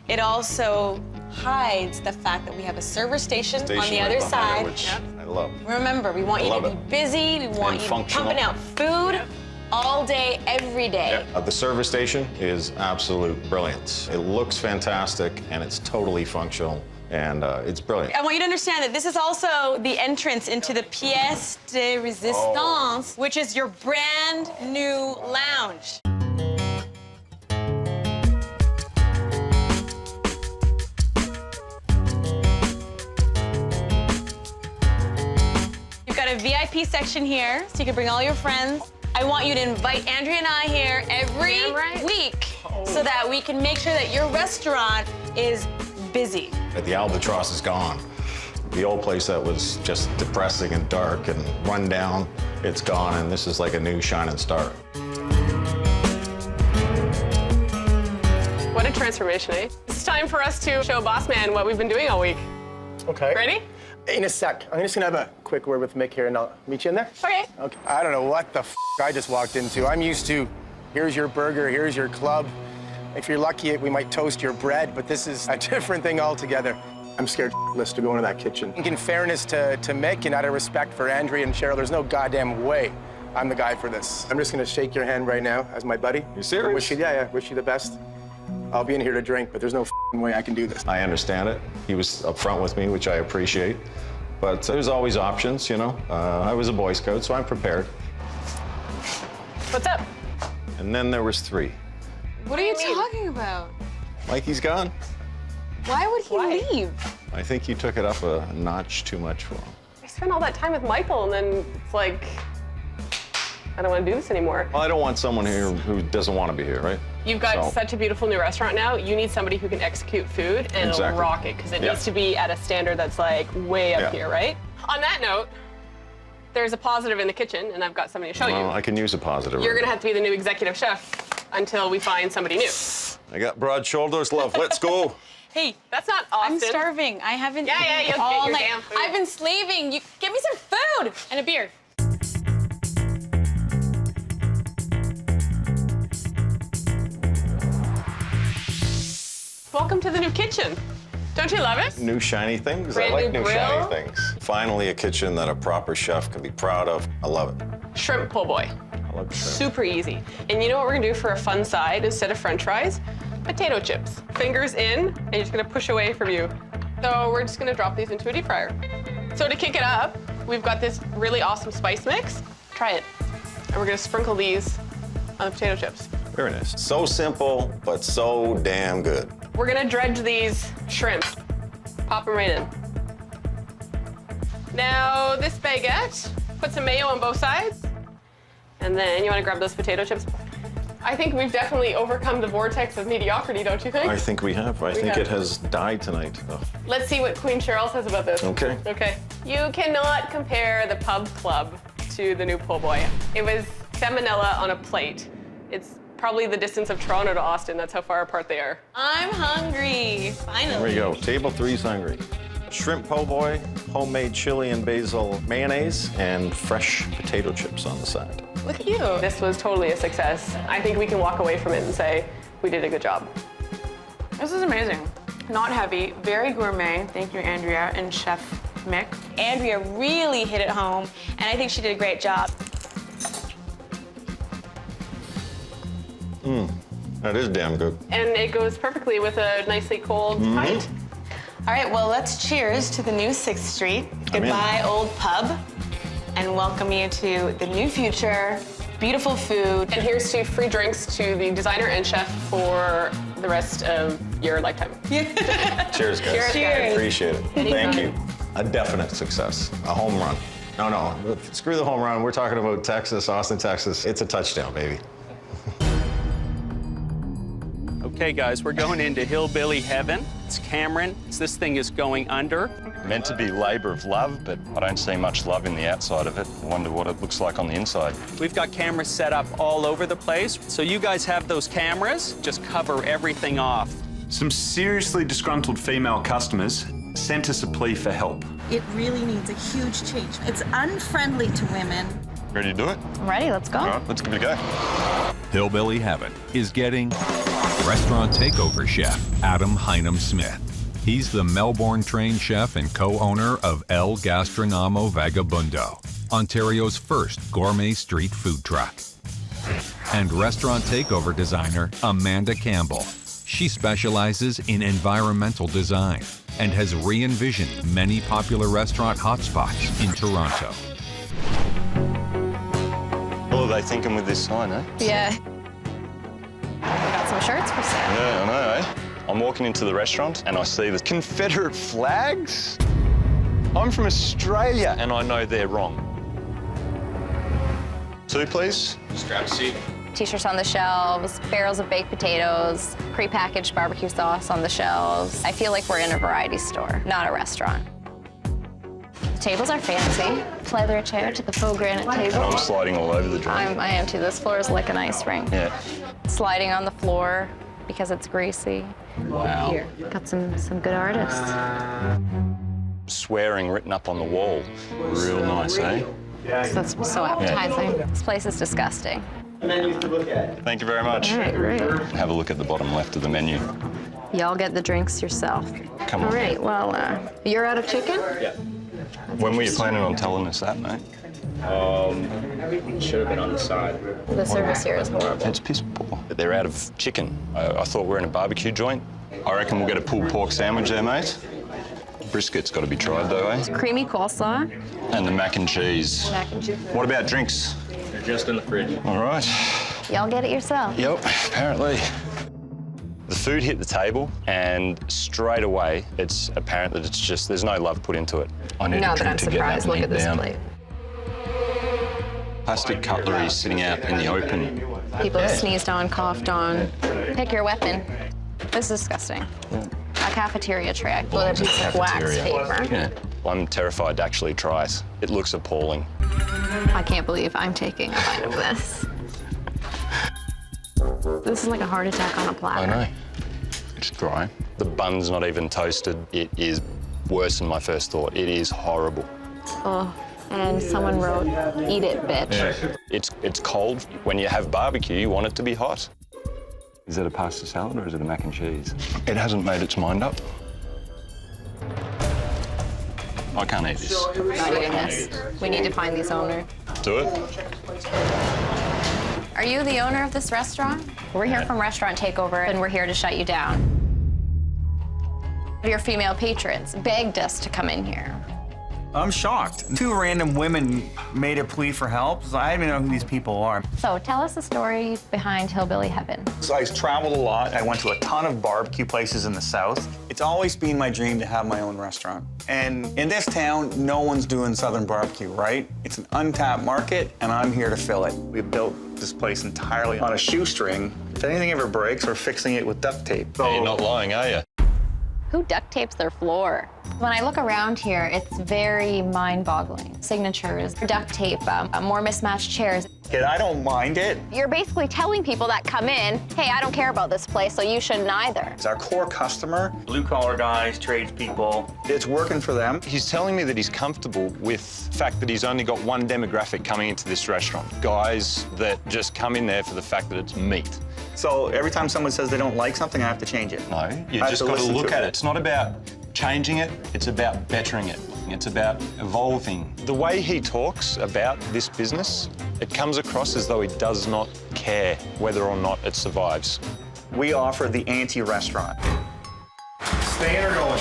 It also hides the fact that we have a server station on the right other behind side. it, which I love. Remember, we want you to be busy. We want you to be functional. pumping out food all day, every day. The service station is absolute brilliance. It looks fantastic, and it's totally functional, and it's brilliant. I want you to understand that this is also the entrance into the pièce de résistance, which is your brand new lounge. You've got a VIP section here, so you can bring all your friends. I want you to invite Andrea and I here every week so that we can make sure that your restaurant is busy. The Albatross is gone. The old place that was just depressing and dark and run down, it's gone, and this is like a new shining star. What a transformation, eh? It's time for us to show Boss Man what we've been doing all week. Okay. Ready? In a sec. I'm just gonna have a quick word with Mick here, and I'll meet you in there. Okay. Okay. I don't know what the I just walked into. I'm used to, here's your burger, here's your club. If you're lucky, we might toast your bread, but this is a different thing altogether. I'm scared shitless to go into that kitchen. In fairness to Mick and out of respect for Andrea and Cheryl, there's no goddamn way I'm the guy for this. I'm just gonna shake your hand right now as my buddy. You serious? Wish you the best. I'll be in here to drink, but there's no way I can do this. I understand it. He was upfront with me, which I appreciate. But there's always options, you know. I was a Boy Scout, so I'm prepared. What's up? And then there was 3. What are you talking about? Mikey's gone. Why would he leave? I think you took it up a notch too much for him. I spent all that time with Michael, and then it's like, I don't want to do this anymore. Well, I don't want someone here who doesn't want to be here, right? You've got So- such a beautiful new restaurant now. You need somebody who can execute food and Exactly. rock it, because it Yeah. needs to be at a standard that's like way up Yeah. here, right? On that note, there's a positive in the kitchen, and I've got something to show Well, you. I can use a positive. You're gonna have to be the new executive chef until we find somebody new. I got broad shoulders, love. Let's go. Hey, That's not Austin. I'm starving. I haven't Yeah, eaten you'll get all your night. damn food. I've been slaving. You give me some food and a beer. Welcome to the new kitchen. Don't you love it? New shiny things. Brand I like new new grill. shiny things. Finally, a kitchen that a proper chef can be proud of. I love it. Shrimp po' boy. I love shrimp. Super easy. And you know what we're gonna do for a fun side instead of French fries? Potato chips. Fingers in, and you're just gonna push away from you. So we're just gonna drop these into a deep fryer. So to kick it up, we've got this really awesome spice mix. Try it. And we're gonna sprinkle these on the potato chips. Very nice. So simple, but so damn good. We're gonna dredge these shrimp. Pop them right in. Now this baguette, put some mayo on both sides. And then you wanna grab those potato chips. I think we've definitely overcome the vortex of mediocrity, don't you think? I think we have. I think have. it has died tonight. Oh. Let's see what Queen Cheryl says about this. Okay. Okay. You cannot compare the pub club to the new po' boy. It was salmonella on a plate. It's probably the distance of Toronto to Austin. That's how far apart they are. I'm hungry. Finally. There we go. Table 3's hungry. Shrimp po' boy, homemade chili and basil mayonnaise, and fresh potato chips on the side. Look at you. This was totally a success. I think we can walk away from it and say, we did a good job. This is amazing. Not heavy, very gourmet. Thank you, Andrea and Chef Mick. Andrea really hit it home, and I think she did a great job. That is damn good. And it goes perfectly with a nicely cold pint. All right, well, let's cheers to the new 6th Street. Goodbye, old pub, and welcome you to the new future, beautiful food. And here's to free drinks to the designer and chef for the rest of your lifetime. Cheers, guys. Cheers, I guys. appreciate it. Thank you. A definite success. A home run. No, screw the home run. We're talking about Texas, Austin, Texas. It's a touchdown, baby. Okay, guys, we're going into Hillbilly Heaven. It's Cameron. This thing is going under. Meant to be labor of love, but I don't see much love in the outside of it. I wonder what it looks like on the inside. We've got cameras set up all over the place. So you guys have those cameras, just cover everything off. Some seriously disgruntled female customers sent us a plea for help. It really needs a huge change. It's unfriendly to women. Ready to do it? I'm ready, let's go. All right, let's give it a go. Hillbilly Heaven is getting restaurant takeover chef Adam Hynam Smith. He's the Melbourne-trained chef and co-owner of El Gastronomo Vagabundo, Ontario's first gourmet street food truck. And restaurant takeover designer Amanda Campbell. She specializes in environmental design and has re-envisioned many popular restaurant hotspots in Toronto. What are they thinking with this sign, eh? Yeah. We got some shirts for sale. Yeah, I know, eh? I'm walking into the restaurant and I see the Confederate flags. I'm from Australia and I know they're wrong. 2, please. Just grab a seat. T-shirts on the shelves, barrels of baked potatoes, pre-packaged barbecue sauce on the shelves. I feel like we're in a variety store, not a restaurant. The tables are fancy. Leather chair to the faux granite And table. I'm sliding all over the joint. I am too. This floor is like an ice rink. Yeah. Sliding on the floor because it's greasy. Wow. Here, got some good artists. Swearing written up on the wall. Real nice, eh? That's so appetizing. This place is disgusting. Thank you very much. All right, great. Have a look at the bottom left of the menu. Y'all get the drinks yourself. Come on. All right, well, you're out of chicken? Yeah. When were you planning on telling us that, mate? Should have been on the side. The service here is horrible. It's piss poor. They're out of chicken. I thought we're in a barbecue joint. I reckon we'll get a pulled pork sandwich there, mate. Brisket's got to be tried, though, eh? Creamy coleslaw. And the mac and cheese. Mac and cheese. What about drinks? They're just in the fridge. All right. Y'all get it yourself. Yep, apparently. The food hit the table, and straight away, it's apparent that it's just, there's no love put into it. I need No, a but drink I'm to get that surprised. Look meat at this down. plate. Plastic cutlery sitting out in the open. People have sneezed on, coughed on. Pick your weapon. This is disgusting. A cafeteria tray with a piece of wax paper. Yeah. I'm terrified to actually try it. It looks appalling. I can't believe I'm taking a bite of this. This is like a heart attack on a platter. I know. It's dry. The bun's not even toasted. It is worse than my first thought. It is horrible. Oh, and someone wrote, "Eat it, bitch." Yeah. It's cold. When you have barbecue, you want it to be hot. Is it a pasta salad or is it a mac and cheese? It hasn't made its mind up. I can't eat this. Not eating this. We need to find these owners. Do it. Are you the owner of this restaurant? We're here from Restaurant Takeover, and we're here to shut you down. Your female patrons begged us to come in here. I'm shocked. 2 random women made a plea for help. So I don't even know who these people are. So tell us the story behind Hillbilly Heaven. So I traveled a lot. I went to a ton of barbecue places in the South. It's always been my dream to have my own restaurant. And in this town, no one's doing Southern barbecue, right? It's an untapped market, and I'm here to fill it. We built this place entirely on a shoestring. If anything ever breaks, we're fixing it with duct tape. Hey, you're not lying, are you? Who duct tapes their floor? When I look around here, it's very mind-boggling. Signatures, duct tape, more mismatched chairs. Kid, I don't mind it. You're basically telling people that come in, hey, I don't care about this place, so you shouldn't either. It's our core customer, blue-collar guys, tradespeople. It's working for them. He's telling me that he's comfortable with the fact that he's only got one demographic coming into this restaurant. Guys that just come in there for the fact that it's meat. So every time someone says they don't like something, I have to change it. No, you just got to look at it. It's not about changing it, it's about bettering it. It's about evolving. The way he talks about this business, it comes across as though he does not care whether or not it survives. We offer the anti-restaurant. Staying or going?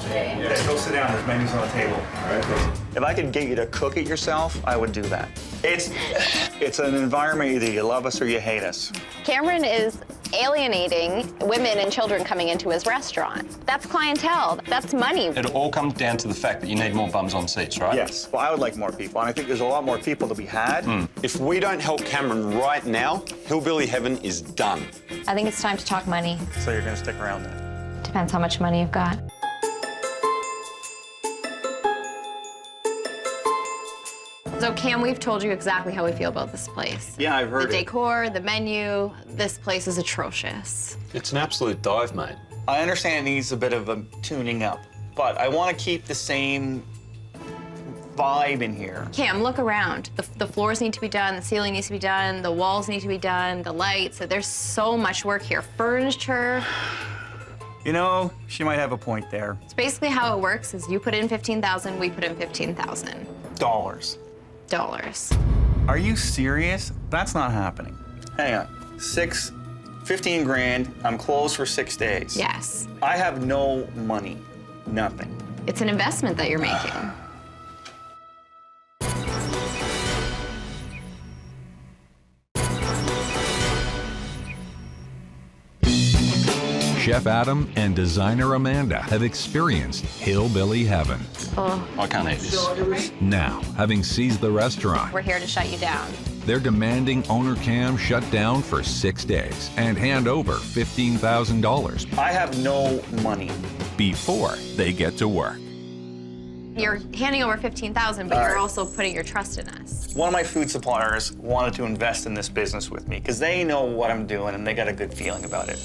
Yeah, go sit down. There's menus on the table. All right. If I could get you to cook it yourself, I would do that. It's an environment, either you love us or you hate us. Cameron is alienating women and children coming into his restaurant. That's clientele. That's money. It all comes down to the fact that you need more bums on seats, right? Yes. Well, I would like more people, and I think there's a lot more people to be had. If we don't help Cameron right now, Hillbilly Heaven is done. I think it's time to talk money. So you're going to stick around then? Depends how much money you've got. So, Cam, we've told you exactly how we feel about this place. Yeah, I've heard The decor, the menu, this place is atrocious. It's an absolute dive, mate. I understand it needs a bit of a tuning up, but I want to keep the same vibe in here. Cam, look around. The floors need to be done, the ceiling needs to be done, the walls need to be done, the lights. There's so much work here. Furniture. You know, she might have a point there. It's basically how it works is you put in $15,000, we put in $15,000. Dollars. Are you serious? That's not happening. Hang on. 15 grand, I'm closed for 6 days. Yes. I have no money, nothing. It's an investment that you're making. Chef Adam and designer Amanda have experienced Hillbilly Heaven. Oh. I can't eat this. Now, having seized the restaurant, We're here to shut you down. they're demanding owner Cam shut down for 6 days and hand over $15,000 I have no money. before they get to work. You're handing over $15,000, but you're also putting your trust in us. One of my food suppliers wanted to invest in this business with me because they know what I'm doing and they got a good feeling about it.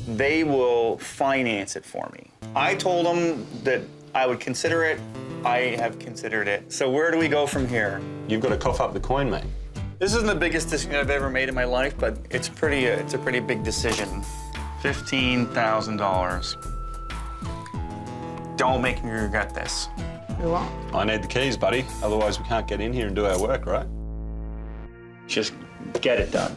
They will finance it for me. I told them that I would consider it. I have considered it. So where do we go from here? You've got to cough up the coin, mate. This isn't the biggest decision I've ever made in my life, but it's a pretty big decision. $15,000. Don't make me regret this. We won't. I need the keys, buddy. Otherwise, we can't get in here and do our work, right? Just get it done.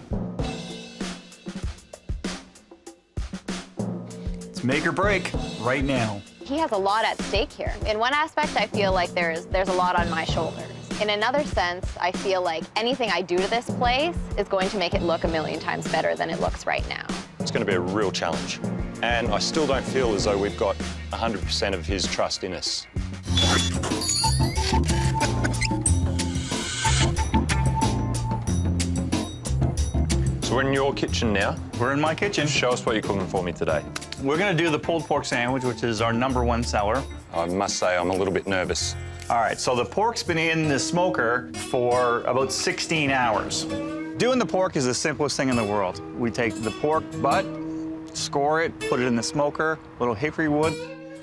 It's make or break right now. He has a lot at stake here. In one aspect, I feel like there's a lot on my shoulders. In another sense, I feel like anything I do to this place is going to make it look a million times better than it looks right now. It's going to be a real challenge. And I still don't feel as though we've got 100% of his trust in us. So we're in your kitchen now. We're in my kitchen. Show us what you're cooking for me today. We're gonna do the pulled pork sandwich, which is our #1 seller. I must say I'm a little bit nervous. All right, so the pork's been in the smoker for about 16 hours. Doing the pork is the simplest thing in the world. We take the pork butt, score it, put it in the smoker, little hickory wood.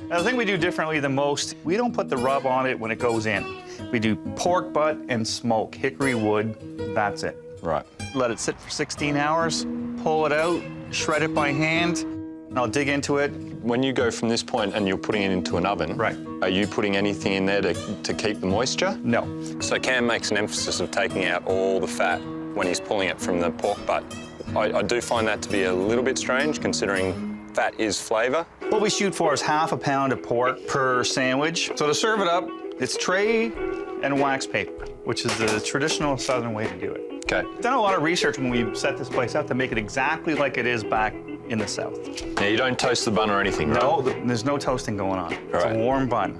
Now, the thing we do differently than most, we don't put the rub on it when it goes in. We do pork butt and smoke, hickory wood, that's it. Right. Let it sit for 16 hours, pull it out, shred it by hand, and I'll dig into it. When you go from this point and you're putting it into an oven, right, are you putting anything in there to keep the moisture? No. So Cam makes an emphasis of taking out all the fat when he's pulling it from the pork butt. I do find that to be a little bit strange, considering fat is flavour. What we shoot for is half a pound of pork per sandwich. So to serve it up, it's tray and wax paper, which is the traditional Southern way to do it. Okay. Done a lot of research when we set this place up to make it exactly like it is back in the South. Now, you don't toast the bun or anything, right? No, there's no toasting going on. It's Right. a warm bun.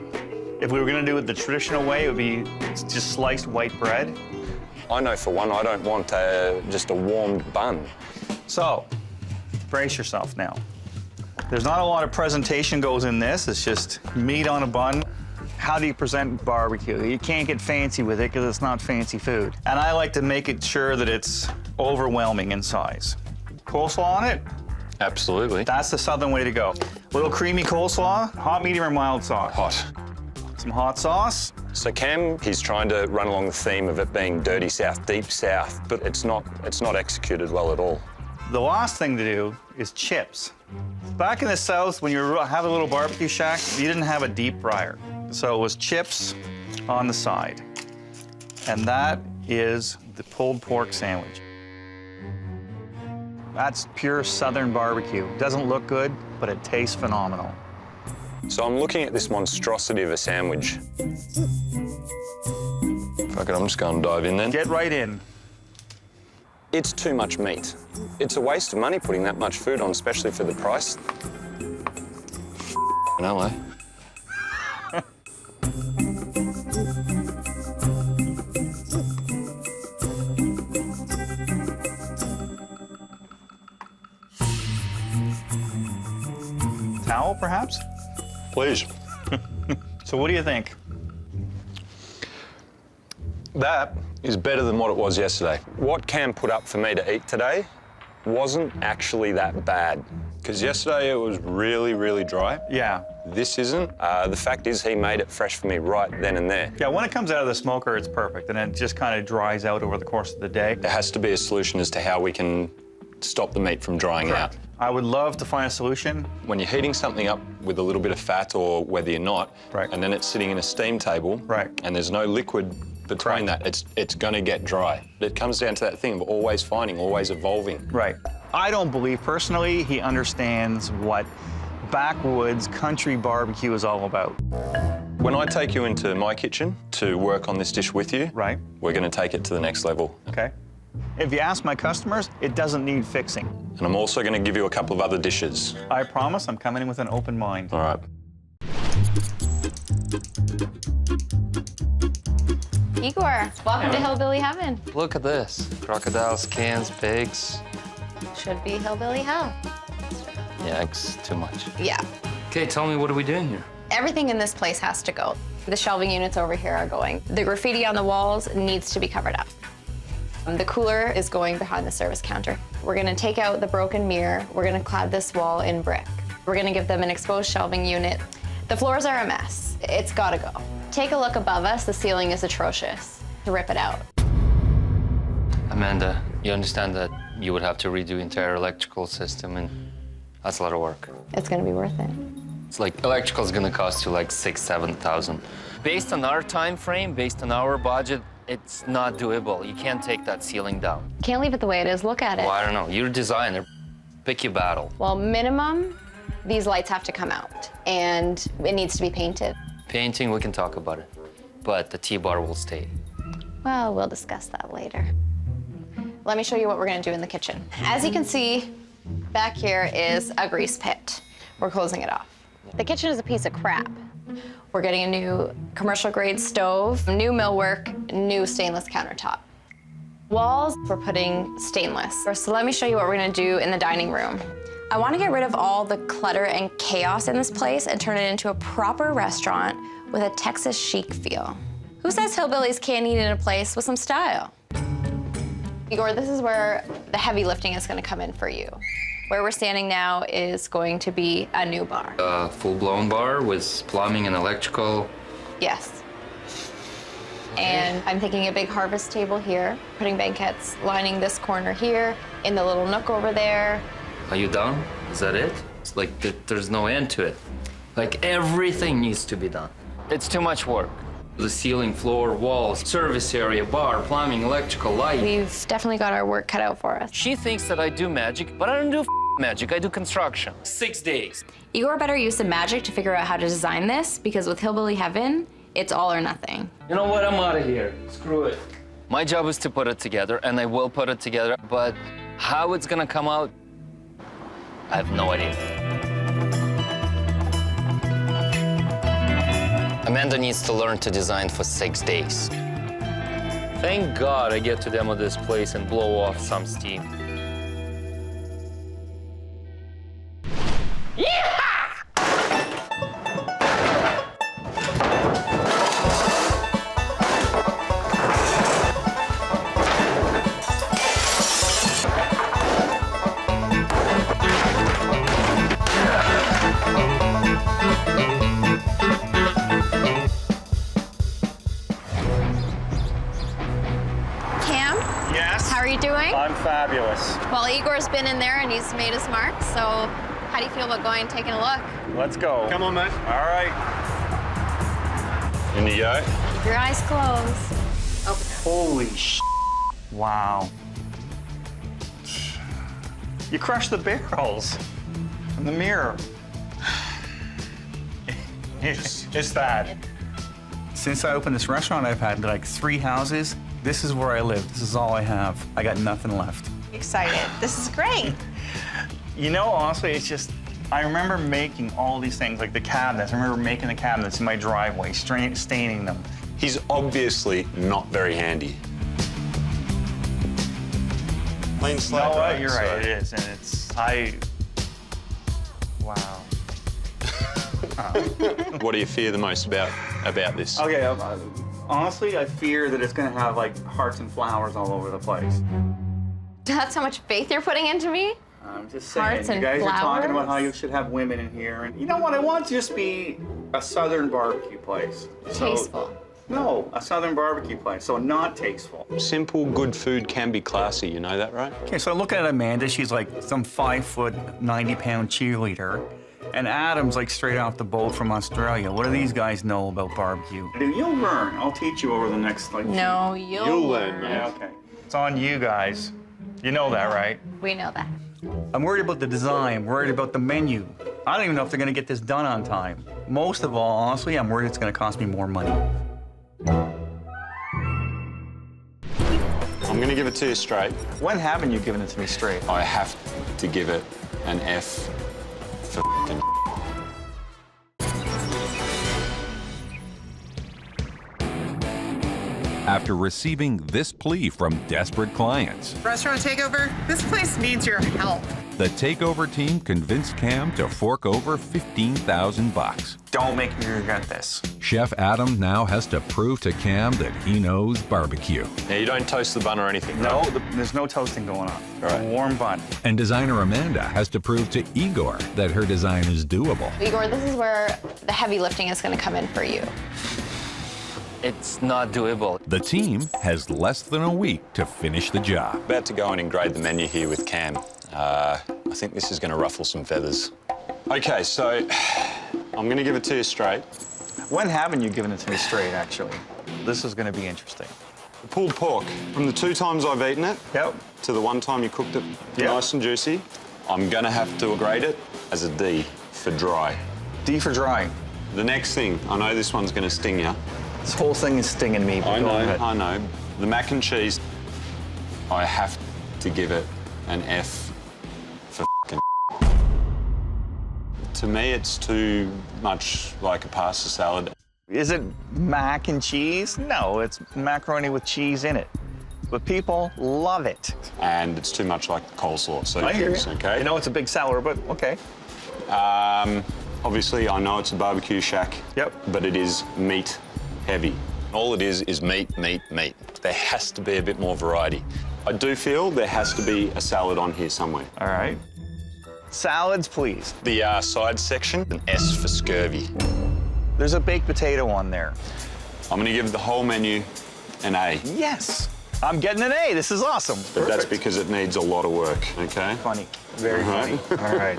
If we were gonna do it the traditional way, it would be just sliced white bread. I know for one, I don't want just a warmed bun. So, brace yourself now. There's not a lot of presentation goes in this. It's just meat on a bun. How do you present barbecue? You can't get fancy with it because it's not fancy food. And I like to make it sure that it's overwhelming in size. Coleslaw on it? Absolutely. That's the Southern way to go. Little creamy coleslaw, hot, medium, or mild sauce? Hot. Some hot sauce. So Cam, he's trying to run along the theme of it being dirty South, deep South, but it's not executed well at all. The last thing to do is chips. Back in the South, when you have a little barbecue shack, you didn't have a deep fryer. So it was chips on the side. And that is the pulled pork sandwich. That's pure Southern barbecue. Doesn't look good, but it tastes phenomenal. So I'm looking at this monstrosity of a sandwich. Fuck it, I'm just going to dive in then. Get right in. It's too much meat. It's a waste of money putting that much food on, especially for the price. No way. Towel, perhaps? Please. So what do you think? That is better than what it was yesterday. What Cam put up for me to eat today wasn't actually that bad. Because yesterday it was really, really dry. Yeah. This isn't. The fact is he made it fresh for me right then and there. Yeah, when it comes out of the smoker, it's perfect, and it just kind of dries out over the course of the day. There has to be a solution as to how we can stop the meat from drying out. I would love to find a solution. When you're heating something up with a little bit of fat or whether you're not, right, and then it's sitting in a steam table, right, and there's no liquid between that, it's gonna get dry. It comes down to that thing of always finding, always evolving. Right. I don't believe personally he understands what backwoods country barbecue is all about. When I take you into my kitchen to work on this dish with you, right, we're gonna take it to the next level. Okay. If you ask my customers, it doesn't need fixing. And I'm also gonna give you a couple of other dishes. I promise I'm coming in with an open mind. All right. Igor, welcome to Hillbilly Heaven. Look at this. Crocodiles, cans, pigs. Should be Hillbilly Hell. Yeah, it's too much. Yeah. Okay, tell me, what are we doing here? Everything in this place has to go. The shelving units over here are going. The graffiti on the walls needs to be covered up. The cooler is going behind the service counter. We're gonna take out the broken mirror. We're gonna clad this wall in brick. We're gonna give them an exposed shelving unit. The floors are a mess. It's gotta go. Take a look above us. The ceiling is atrocious. Rip it out. Amanda, you understand that you would have to redo the entire electrical system, and that's a lot of work. It's gonna be worth it. It's like electrical is gonna cost you like $6,000 to $7,000. Based on our time frame, based on our budget, it's not doable. You can't take that ceiling down. Can't leave it the way it is. Look at it. Well, I don't know. You're a designer. Pick your battle. Well, minimum, these lights have to come out, and it needs to be painted. Painting, we can talk about it, but the T-bar will stay. Well, we'll discuss that later. Let me show you what we're gonna do in the kitchen. As you can see, back here is a grease pit. We're closing it off. The kitchen is a piece of crap. We're getting a new commercial grade stove, new millwork, new stainless countertop. Walls, we're putting stainless. So let me show you what we're gonna do in the dining room. I wanna get rid of all the clutter and chaos in this place and turn it into a proper restaurant with a Texas chic feel. Who says hillbillies can't eat in a place with some style? Igor, this is where the heavy lifting is gonna come in for you. Where we're standing now is going to be a new bar. A full-blown bar with plumbing and electrical. Yes. And I'm thinking a big harvest table here, putting banquettes lining this corner here, in the little nook over there. Are you done? Is that it? It's like there's no end to it. Like everything needs to be done. It's too much work. The ceiling, floor, walls, service area, bar, plumbing, electrical, light. We've definitely got our work cut out for us. She thinks that I do magic, but I don't do magic. I do construction. 6 days. Igor better use some magic to figure out how to design this, because with Hillbilly Heaven, it's all or nothing. You know what? I'm out of here. Screw it. My job is to put it together, and I will put it together, but how it's gonna come out, I have no idea. Amanda needs to learn to design for 6 days. Thank God I get to demo this place and blow off some steam. Fabulous. Well, Igor's been in there and he's made his mark, so how do you feel about going and taking a look? Let's go. Come on, man. All right. In you go. Keep your eyes closed. Open it. Holy sh! Wow. You crushed the barrels in the mirror. It's that. Since I opened this restaurant, I've had like 3 houses. This is where I live. This is all I have. I got nothing left. Excited. This is great. You know, honestly, it's just, I remember making all these things, like the cabinets. I remember making the cabinets in my driveway, staining them. He's obviously not very handy. Clean slate. No, right? you're right, it is, and it's, wow. What do you fear the most about this? Okay, honestly, I fear that it's gonna have like hearts and flowers all over the place. That's how much faith you're putting into me? I'm just saying, Hearts and you guys flowers? are talking about how you should have women in here, and you know what? I want to just be a southern barbecue place. Tasteful. No, a southern barbecue place, so not tasteful. Simple, good food can be classy, you know that, right? Okay, so looking at Amanda, she's like some 5-foot, 90-pound cheerleader. And Adam's like straight off the boat from Australia. What do these guys know about barbecue? Dude, you'll learn. I'll teach you over the next, like... No, you'll learn. Yeah, okay. It's on you guys. You know that, right? We know that. I'm worried about the design. I'm worried about the menu. I don't even know if they're gonna get this done on time. Most of all, honestly, I'm worried it's gonna cost me more money. I'm gonna give it to you straight. When haven't you given it to me straight? I have to give it an F for f***ing. After receiving this plea from desperate clients, Restaurant Takeover, this place needs your help. the Takeover team convinced Cam to fork over $15,000. Don't make me regret this. Chef Adam now has to prove to Cam that he knows barbecue. Now, you don't toast the bun or anything, No, right? there's no toasting going on. All right. A warm bun. And designer Amanda has to prove to Igor that her design is doable. Igor, this is where the heavy lifting is gonna come in for you. It's not doable. The team has less than a week to finish the job. About to go in and grade the menu here with Cam. I think this is going to ruffle some feathers. Okay, so I'm going to give it to you straight. When haven't you given it to me straight, actually? This is going to be interesting. The pulled pork, from the 2 times I've eaten it to the 1 time you cooked it nice and juicy, I'm going to have to grade it as a D for dry. D for dry. The next thing, I know this one's going to sting you. This whole thing is stinging me. I know. The mac and cheese, I have to give it an F for f***ing. To me, it's too much like a pasta salad. Is it mac and cheese? No, it's macaroni with cheese in it. But people love it. And it's too much like coleslaw. So I hear you. Okay. You know it's a big seller, but okay. Obviously, I know it's a barbecue shack. Yep. But it is meat heavy. All it is meat, meat, meat. There has to be a bit more variety. I do feel there has to be a salad on here somewhere. All right. Salads, please. The side section, an S for scurvy. There's a baked potato on there. I'm going to give the whole menu an A. Yes. I'm getting an A. This is awesome. But that's because it needs a lot of work, okay? Funny. Very funny. All right.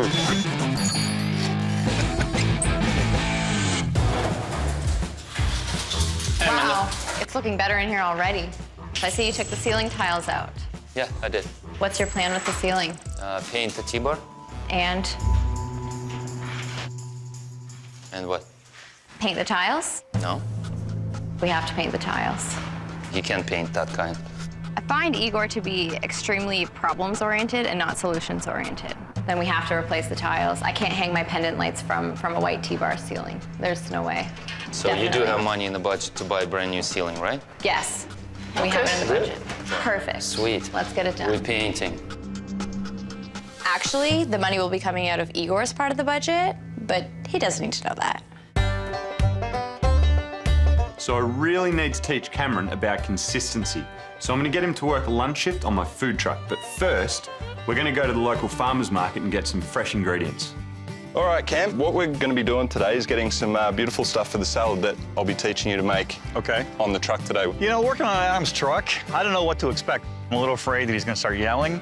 Wow, it's looking better in here already. I see you took the ceiling tiles out. Yeah, I did. What's your plan with the ceiling? Paint the T-bar. And What? paint the tiles? No, We have to paint the tiles. you can't paint that kind. I find Igor to be extremely problems-oriented and not solutions-oriented. Then we have to replace the tiles. I can't hang my pendant lights from a white T-bar ceiling. There's no way. So you do have money in the budget to buy a brand new ceiling, right? Yes, we have it in the budget. Perfect. Sweet. Let's get it done. We're painting. Actually, the money will be coming out of Igor's part of the budget, but he doesn't need to know that. So I really need to teach Cameron about consistency. So I'm going to get him to work a lunch shift on my food truck. But first, we're going to go to the local farmer's market and get some fresh ingredients. All right, Cam, what we're going to be doing today is getting some beautiful stuff for the salad that I'll be teaching you to make on the truck today. You know, working on Adam's truck, I don't know what to expect. I'm a little afraid that he's going to start yelling.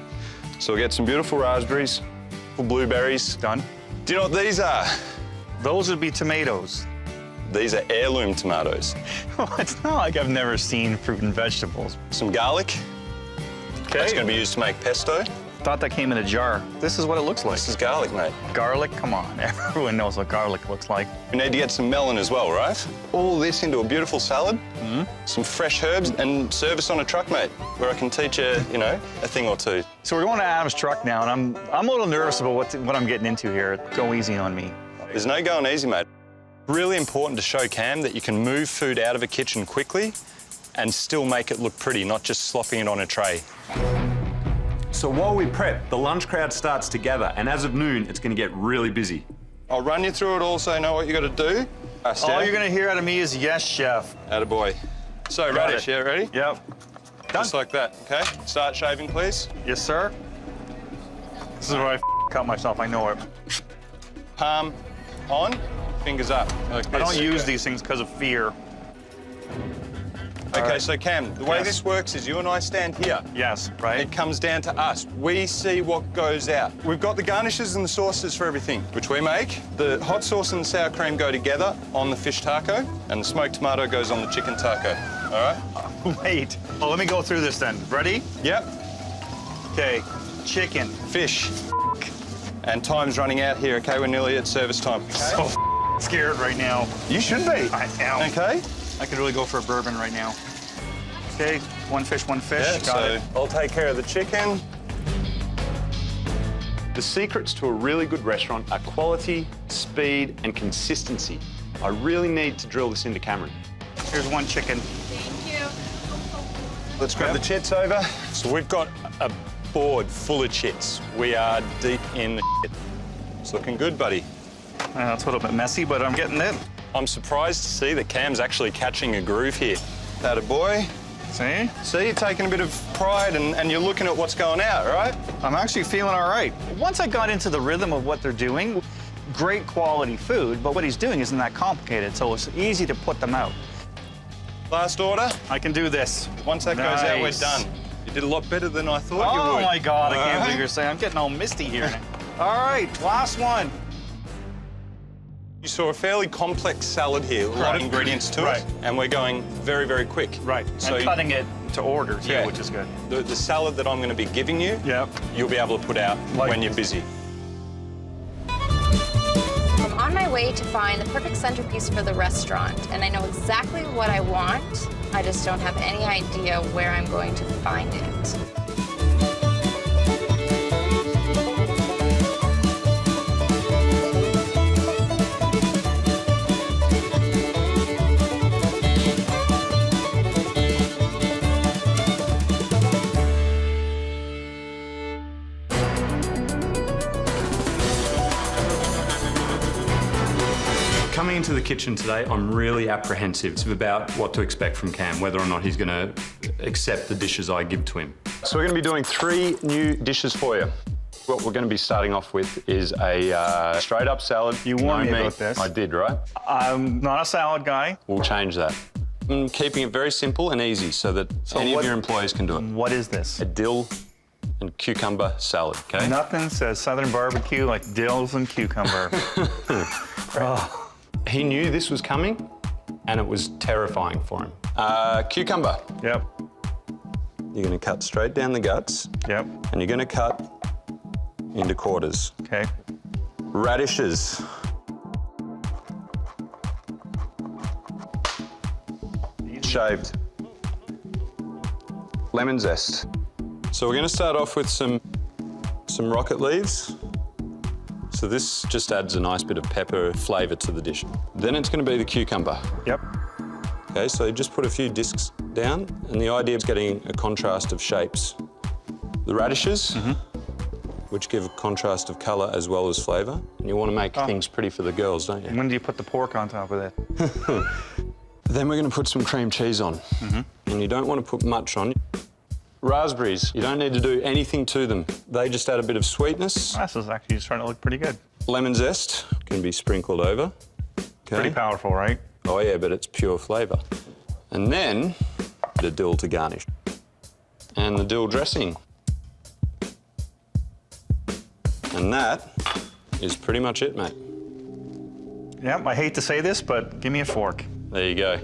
So we'll get some beautiful raspberries, blueberries. Done. Do you know what these are? Those would be tomatoes. These are heirloom tomatoes. It's not like I've never seen fruit and vegetables. Some garlic. Okay. That's going to be used to make pesto. Thought that came in a jar. This is what it looks like. This is garlic, mate. Garlic? Come on. Everyone knows what garlic looks like. We need to get some melon as well, right? All this into a beautiful salad, some fresh herbs, and service on a truck, mate, where I can teach you, you know, a thing or two. So we're going to Adam's truck now, and I'm a little nervous about what I'm getting into here. Go easy on me. There's no going easy, mate. Really important to show Cam that you can move food out of a kitchen quickly and still make it look pretty, not just slopping it on a tray. So while we prep, the lunch crowd starts to gather, and as of noon, it's going to get really busy. I'll run you through it all so you know what you got to do. All you're going to hear out of me is yes, chef. Attaboy. So, Radish, yeah, ready? Yep. Just like that, okay? Start shaving, please. Yes, sir. This is where I cut myself, I know it. Palm on, fingers up. Like I this. don't use these things because of fear. Okay, so Cam, the way this works is you and I stand here. Yes, right. It comes down to us. We see what goes out. We've got the garnishes and the sauces for everything, which we make. The hot sauce and the sour cream go together on the fish taco, and the smoked tomato goes on the chicken taco. All right? Wait. Oh, let me go through this then. Ready? Yep. Okay. Chicken. Fish. And time's running out here, okay? We're nearly at service time. Okay? So scared right now. You should be. I am. Okay? I could really go for a bourbon right now. Okay, one fish, one fish. Yeah, Got it. I'll take care of the chicken. The secrets to a really good restaurant are quality, speed, and consistency. I really need to drill this into Cameron. Here's one chicken. Thank you. Let's grab the chits over. So we've got a board full of chits. We are deep in the shit. It's looking good, buddy. It's a little bit messy, but I'm getting it. I'm surprised to see that Cam's actually catching a groove here. Attaboy. See? See, you're taking a bit of pride and you're looking at what's going out, right? I'm actually feeling all right. Once I got into the rhythm of what they're doing, great quality food, but what he's doing isn't that complicated, so it's easy to put them out. Last order. I can do this. Once that goes out, we're done. You did a lot better than I thought you would. Oh my God, I can't believe you're saying. I'm getting all misty here now. All right, last one. You saw a fairly complex salad here, a lot of ingredients to it, and we're going very, very quick. Right, and cutting it to order too, which is good. The salad that I'm going to be giving you, you'll be able to put out when you're busy. I'm on my way to find the perfect centerpiece for the restaurant, and I know exactly what I want. I just don't have any idea where I'm going to find it. Coming into the kitchen today, I'm really apprehensive about what to expect from Cam, whether or not he's going to accept the dishes I give to him. So we're going to be doing 3 new dishes for you. What we're going to be starting off with is a straight-up salad. You warned me about this. I did, right? I'm not a salad guy. We'll change that. I'm keeping it very simple and easy so that any of your employees can do it. What is this? A dill and cucumber salad, okay? Nothing says Southern barbecue like dills and cucumber. Oh. He knew this was coming, and it was terrifying for him. Cucumber. Yep. You're going to cut straight down the guts. Yep. And you're going to cut into quarters. Okay. Radishes. Shaved. Lemon zest. So we're going to start off with some rocket leaves. So this just adds a nice bit of pepper flavour to the dish. Then it's going to be the cucumber. Yep. Okay, so just put a few discs down, and the idea is getting a contrast of shapes. The radishes, which give a contrast of colour as well as flavour. And you want to make things pretty for the girls, don't you? When do you put the pork on top of it? Then we're going to put some cream cheese on. And you don't want to put much on. Raspberries, you don't need to do anything to them. They just add a bit of sweetness. This is actually starting to look pretty good. Lemon zest can be sprinkled over. Okay. Pretty powerful, right? Oh yeah, but it's pure flavour. And then the dill to garnish. And the dill dressing. And that is pretty much it, mate. Yep, I hate to say this, but give me a fork. There you go.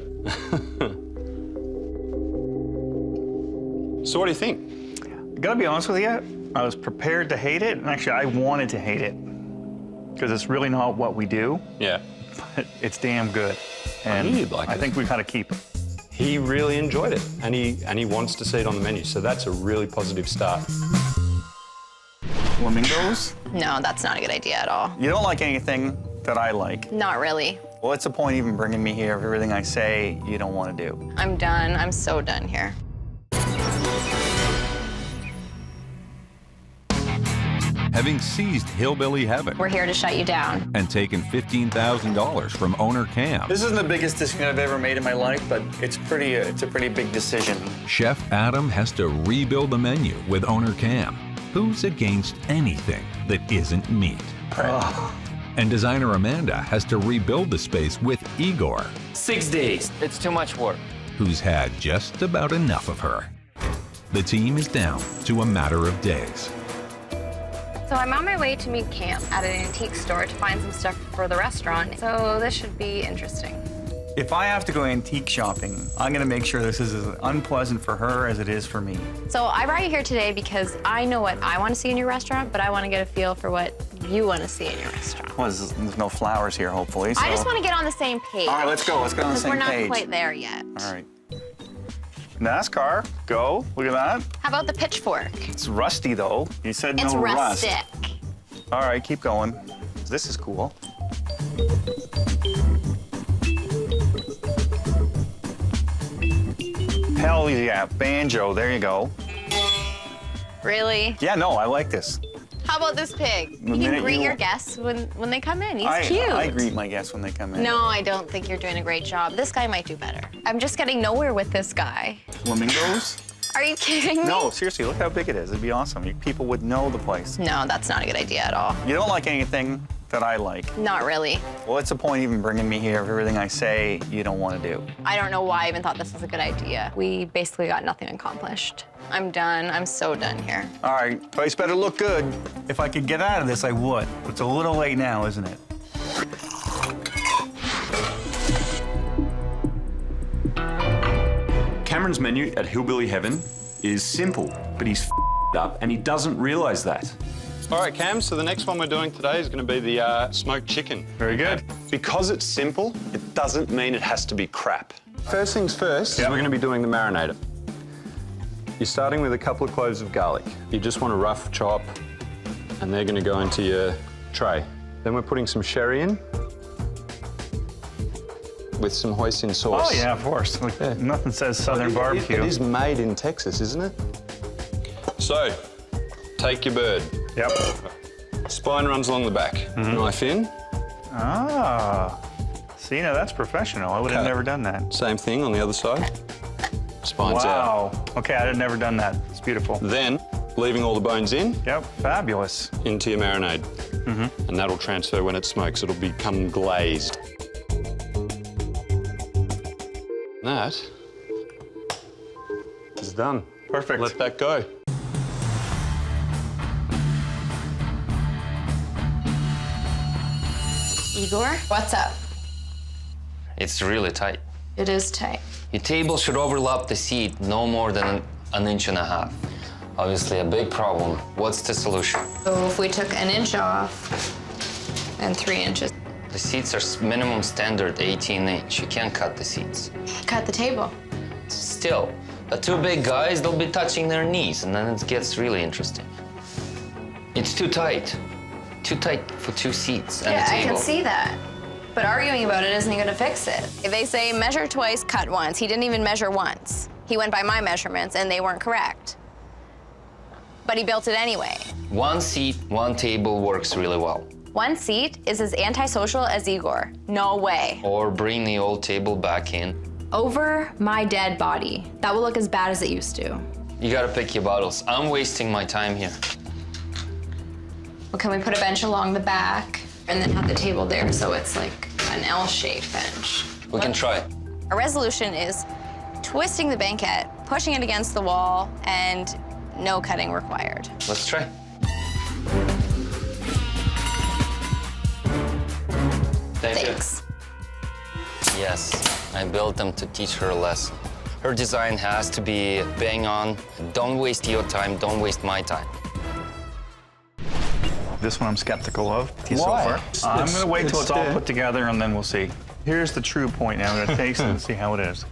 So what do you think? I gotta be honest with you, I was prepared to hate it, and actually I wanted to hate it. Because it's really not what we do. Yeah. But it's damn good. And I think we've got to keep it. He really enjoyed it, and he wants to see it on the menu, so that's a really positive start. Flamingos? No, that's not a good idea at all. You don't like anything that I like. Not really. What's the point even bringing me here if everything I say you don't want to do? I'm done. I'm so done here. Having seized Hillbilly Heaven We're here to shut you down. and taken $15,000 from owner Cam, This isn't the biggest decision I've ever made in my life, but it's a pretty big decision. Chef Adam has to rebuild the menu with owner Cam, who's against anything that isn't meat. And designer Amanda has to rebuild the space with Igor, 6 days. It's too much work. who's had just about enough of her. The team is down to a matter of days. So I'm on my way to meet Cam at an antique store to find some stuff for the restaurant. So this should be interesting. If I have to go antique shopping, I'm gonna make sure this is as unpleasant for her as it is for me. So I brought you here today because I know what I want to see in your restaurant, but I want to get a feel for what you want to see in your restaurant. Well, there's no flowers here, hopefully. So. I just want to get on the same page. All right, let's go. Let's get on the same page. Because we're page. not quite there yet. All right. NASCAR, go. Look at that. How about the pitchfork? It's rusty, though. You said It's no rust. rustic. All right, keep going. This is cool. Hell yeah, banjo, there you go. Really? Yeah, no, I like this. How about this pig? You minute can greet you- your guests when they come in. He's cute. I greet my guests when they come in. No, I don't think you're doing a great job. This guy might do better. I'm just getting nowhere with this guy. Flamingos? Are you kidding me? No, seriously, look how big it is. It'd be awesome. People would know the place. No, that's not a good idea at all. You don't like anything that I like. Not really. Well, what's the point even bringing me here if everything I say you don't want to do? I don't know why I even thought this was a good idea. We basically got nothing accomplished. I'm done. I'm so done here. All right, place better look good. If I could get out of this, I would. It's a little late now, isn't it? Cameron's menu at Hillbilly Heaven is simple, but he's up and he doesn't realise that. All right, Cam, so the next one we're doing today is going to be the smoked chicken. Very good. Because it's simple, it doesn't mean it has to be crap. First things first, is we're going to be doing the marinator. You're starting with a couple of cloves of garlic. You just want a rough chop, and they're going to go into your tray. Then we're putting some sherry in with some hoisin sauce. Oh, yeah, of course. Like, nothing says Southern barbecue. It is made in Texas, isn't it? So, take your bird. Yep. Spine runs along the back. Knife in. Ah. See, now that's professional. I would have never done that. Same thing on the other side. Spine's out. Wow. Okay, I'd have never done that. It's beautiful. Then, leaving all the bones in. Yep, fabulous. Into your marinade. And that'll transfer when it smokes. It'll become glazed. That is done. Perfect. Let that go. Igor, what's up? It's really tight. It is tight. Your table should overlap the seat no more than an inch and a half. Obviously a big problem. What's the solution? So if we took an inch off and 3 inches. The seats are minimum standard 18-inch. You can't cut the seats. Cut the table. Still, the two big guys, they'll be touching their knees, and then it gets really interesting. It's too tight. Too tight for two seats and a Yeah, table. I can see that. But arguing about it isn't gonna fix it. If they say measure twice, cut once. He didn't even measure once. He went by my measurements and they weren't correct. But he built it anyway. One seat, one table works really well. One seat is as antisocial as Igor. No way. Or bring the old table back in. Over my dead body. That will look as bad as it used to. You gotta pick your battles. I'm wasting my time here. Well, can we put a bench along the back and then have the table there so it's like an L-shaped bench? We can try. Our resolution is twisting the banquette, pushing it against the wall, and no cutting required. Let's try. Thanks. Yes, I built them to teach her a lesson. Her design has to be bang on. Don't waste your time, don't waste my time. This one I'm skeptical of. Why? So far. I'm gonna wait till it's all put together and then we'll see. Here's the true point now. I'm gonna taste it and see how it is.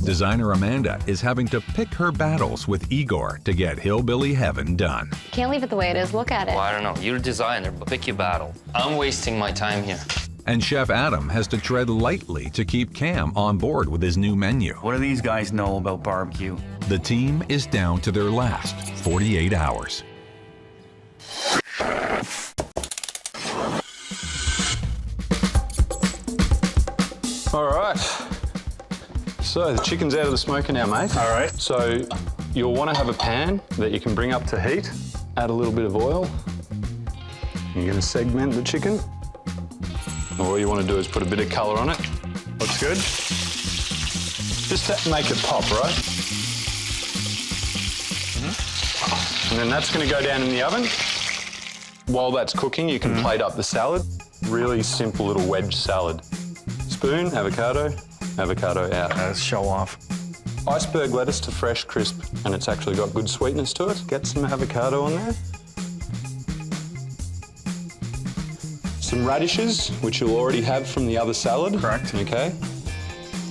Designer Amanda is having to pick her battles with Igor to get Hillbilly Heaven done. Can't leave it the way it is. Look at it. Well, I don't know. You're a designer, but pick your battle. I'm wasting my time here. And Chef Adam has to tread lightly to keep Cam on board with his new menu. What do these guys know about barbecue? The team is down to their last 48 hours. All right. So the chicken's out of the smoker now, mate. All right. So you'll want to have a pan that you can bring up to heat. Add a little bit of oil. You're going to segment the chicken. And all you want to do is put a bit of colour on it. Looks good. Just to make it pop, right? And then that's going to go down in the oven. While that's cooking, you can plate up the salad. Really simple little wedge salad. Spoon, avocado, avocado out. Let's show off. Iceberg lettuce to fresh crisp, and it's actually got good sweetness to it. Get some avocado on there. Some radishes, which you'll already have from the other salad. Correct. Okay.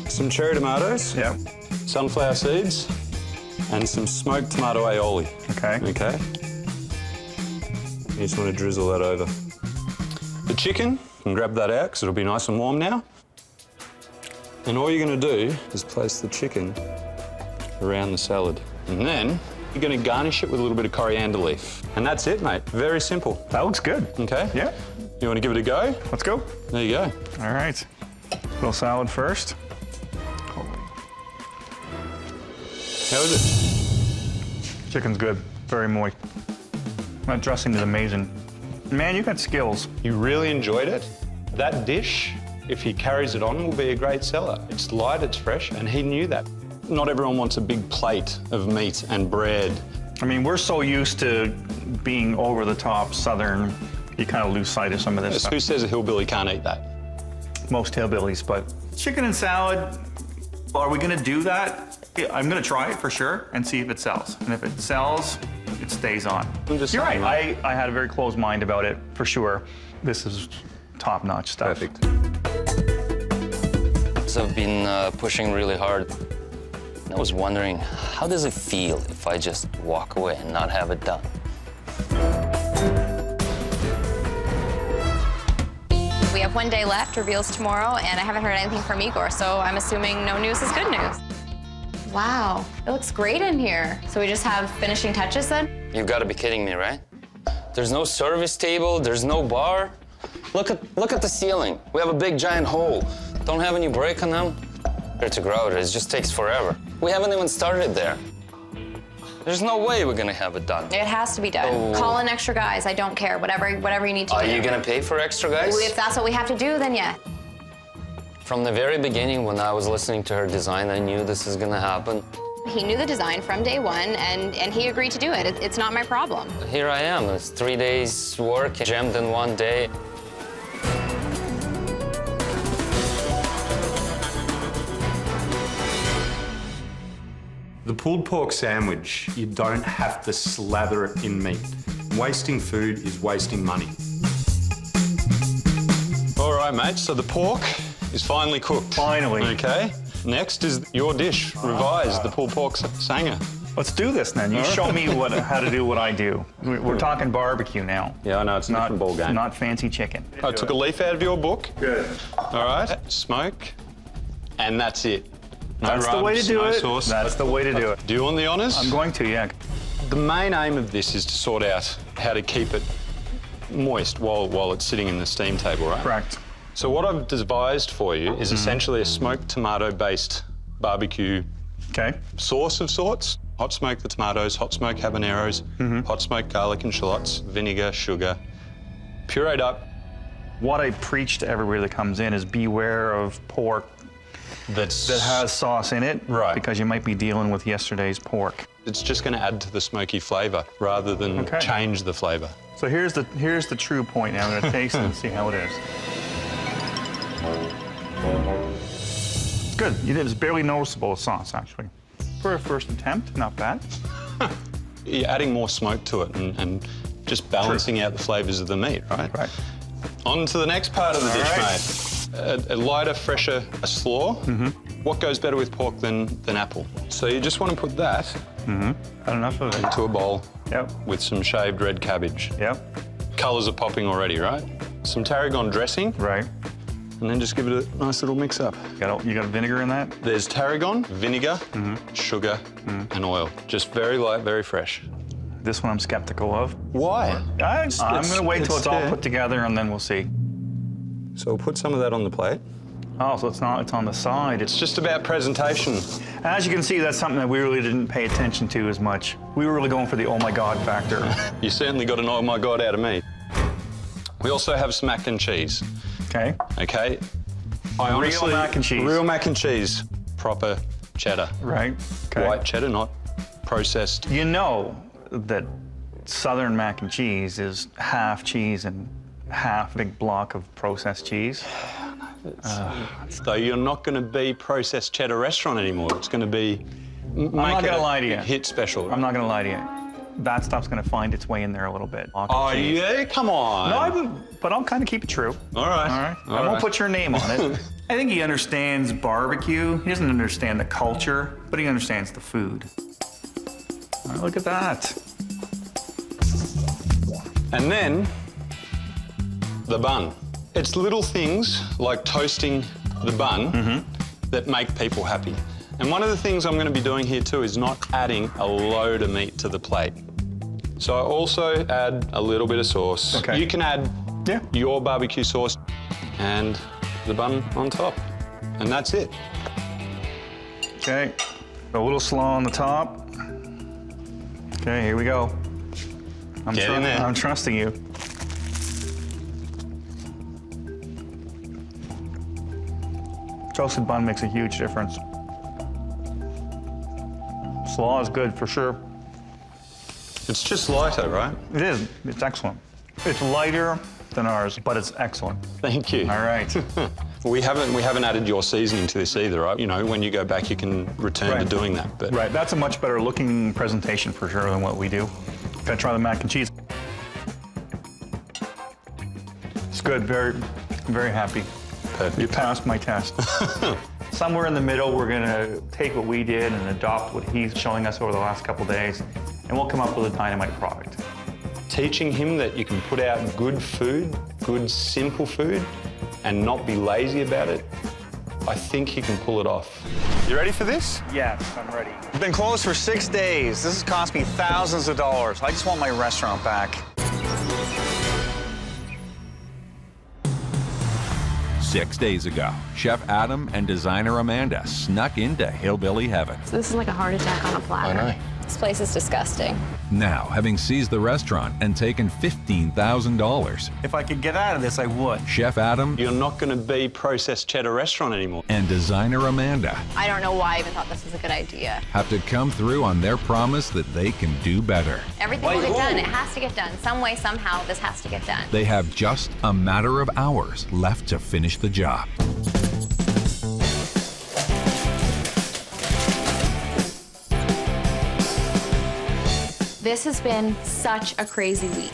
Some cherry tomatoes. Yep. Sunflower seeds, and some smoked tomato aioli. Okay. Okay. You just want to drizzle that over. The chicken, you can grab that out because it'll be nice and warm now. And all you're going to do is place the chicken around the salad. And then you're going to garnish it with a little bit of coriander leaf. And that's it, mate. Very simple. That looks good. Okay? Yeah. You want to give it a go? Let's go. There you go. All right. Little salad first. How is it? Chicken's good. Very moist. That dressing is amazing. Man, you got skills. You really enjoyed it? That dish, if he carries it on, will be a great seller. It's light, it's fresh, and he knew that. Not everyone wants a big plate of meat and bread. I mean, we're so used to being over-the-top Southern you kind of lose sight of some of this stuff. Who says a hillbilly can't eat that? Most hillbillies, but chicken and salad, are we gonna do that? I'm gonna try it for sure and see if it sells. And if it sells, it stays on. You're right, I had a very closed mind about it, for sure. This is top-notch stuff. Perfect. So I've been pushing really hard. I was wondering, how does it feel if I just walk away and not have it done? We have 1 day left, reveals tomorrow, and I haven't heard anything from Igor, so I'm assuming no news is good news. Wow, it looks great in here. So we just have finishing touches then? You've got to be kidding me, right? There's no service table, there's no bar. Look at the ceiling. We have a big giant hole. Don't have any break on them. To grout it just takes forever. We haven't even started there. There's no way we're gonna have it done. It has to be done. Oh. Call in extra guys, I don't care, whatever you need to do. Are you gonna pay for extra guys? If that's what we have to do, then yeah. From the very beginning, when I was listening to her design, I knew this is gonna happen. He knew the design from day one, and he agreed to do it. It's not my problem. Here I am. It's 3 days work jammed in 1 day. The pulled pork sandwich, you don't have to slather it in meat. Wasting food is wasting money. All right, mate, so the pork is finally cooked. Finally. Okay. Next is your dish, revised, the pulled pork sanger. Let's do this then. You show me how to do what I do. We're talking barbecue now. Yeah, I know, it's a different ball game. Not fancy chicken. I took a leaf out of your book. Good. All right, smoke, and that's it. No That's the rubs, way to do no it. Sauce. That's the way to do it. Do you want the honours? I'm going to, yeah. The main aim of this is to sort out how to keep it moist while it's sitting in the steam table, right? Correct. So what I've devised for you is essentially a smoked tomato-based barbecue sauce of sorts. Hot smoke the tomatoes, hot smoke habaneros, hot smoke garlic and shallots, vinegar, sugar, pureed up. What I preach to everybody that comes in is beware of pork that has sauce in it, right? Because you might be dealing with yesterday's pork. It's just going to add to the smoky flavour rather than change the flavour. So here's the true point now. I'm going to taste it and see how it is. Good. It's barely noticeable sauce, actually. For a first attempt, not bad. You're adding more smoke to it and just balancing out the flavours of the meat, right? Right. On to the next part of the dish, mate. A lighter, fresher slaw. What goes better with pork than apple? So you just want to put that Got enough of it. into a bowl Yep. with some shaved red cabbage. Yep. Colours are popping already, right? Some tarragon dressing. Right. And then just give it a nice little mix up. You got vinegar in that? There's tarragon, vinegar, sugar, and oil. Just very light, very fresh. This one I'm skeptical of. Why? I'm going to wait till it's all put together and then we'll see. So we'll put some of that on the plate. Oh, so it's on the side. It's just about presentation. As you can see, that's something that we really didn't pay attention to as much. We were really going for the oh my God factor. You certainly got an oh my God out of me. We also have some mac and cheese. Okay. Okay. Real mac and cheese. Real mac and cheese. Proper cheddar. Right. Okay. White cheddar, not processed. You know that Southern mac and cheese is half cheese and half big block of processed cheese. So you're not going to be processed cheddar restaurant anymore. It's going to be. I'm not going to lie to you. Hit special. Right? I'm not going to lie to you. That stuff's going to find its way in there a little bit. Oh, yeah? Come on. No, but I'll kind of keep it true. All right. All right. I won't put your name on it. I think he understands barbecue. He doesn't understand the culture, but he understands the food. All right, look at that. And then the bun. It's little things like toasting the bun that make people happy. And one of the things I'm going to be doing here too is not adding a load of meat to the plate. So I also add a little bit of sauce. Okay. You can add your barbecue sauce and the bun on top. And that's it. Okay. A little slaw on the top. Okay, here we go. Get in there. I'm trusting you. Toasted bun makes a huge difference. Slaw is good for sure. It's just lighter, right? It is. It's excellent. It's lighter than ours, but it's excellent. Thank you. All right. We haven't added your seasoning to this either, right? You know, when you go back, you can return to doing that. But Right, that's a much better looking presentation for sure than what we do. Gonna try the mac and cheese. It's good, very happy. Perfect. You passed my test. Somewhere in the middle, we're gonna take what we did and adopt what he's showing us over the last couple days, and we'll come up with a dynamite product. teaching him that you can put out good food, good simple food, and not be lazy about it, I think he can pull it off. You ready for this? Yes, I'm ready. I've been closed for 6 days. This has cost me thousands of dollars. I just want my restaurant back. 6 days ago, Chef Adam and designer Amanda snuck into Hillbilly Heaven. So this is like a heart attack on a platter. I know. This place is disgusting. Now, having seized the restaurant and taken $15,000, If I could get out of this, I would. Chef Adam, you're not going to be processed cheddar restaurant anymore. And designer Amanda I don't know why I even thought this was a good idea. have to come through on their promise that they can do better. Everything will get done. It has to get done. Some way, somehow, this has to get done. They have just a matter of hours left to finish the job. This has been such a crazy week.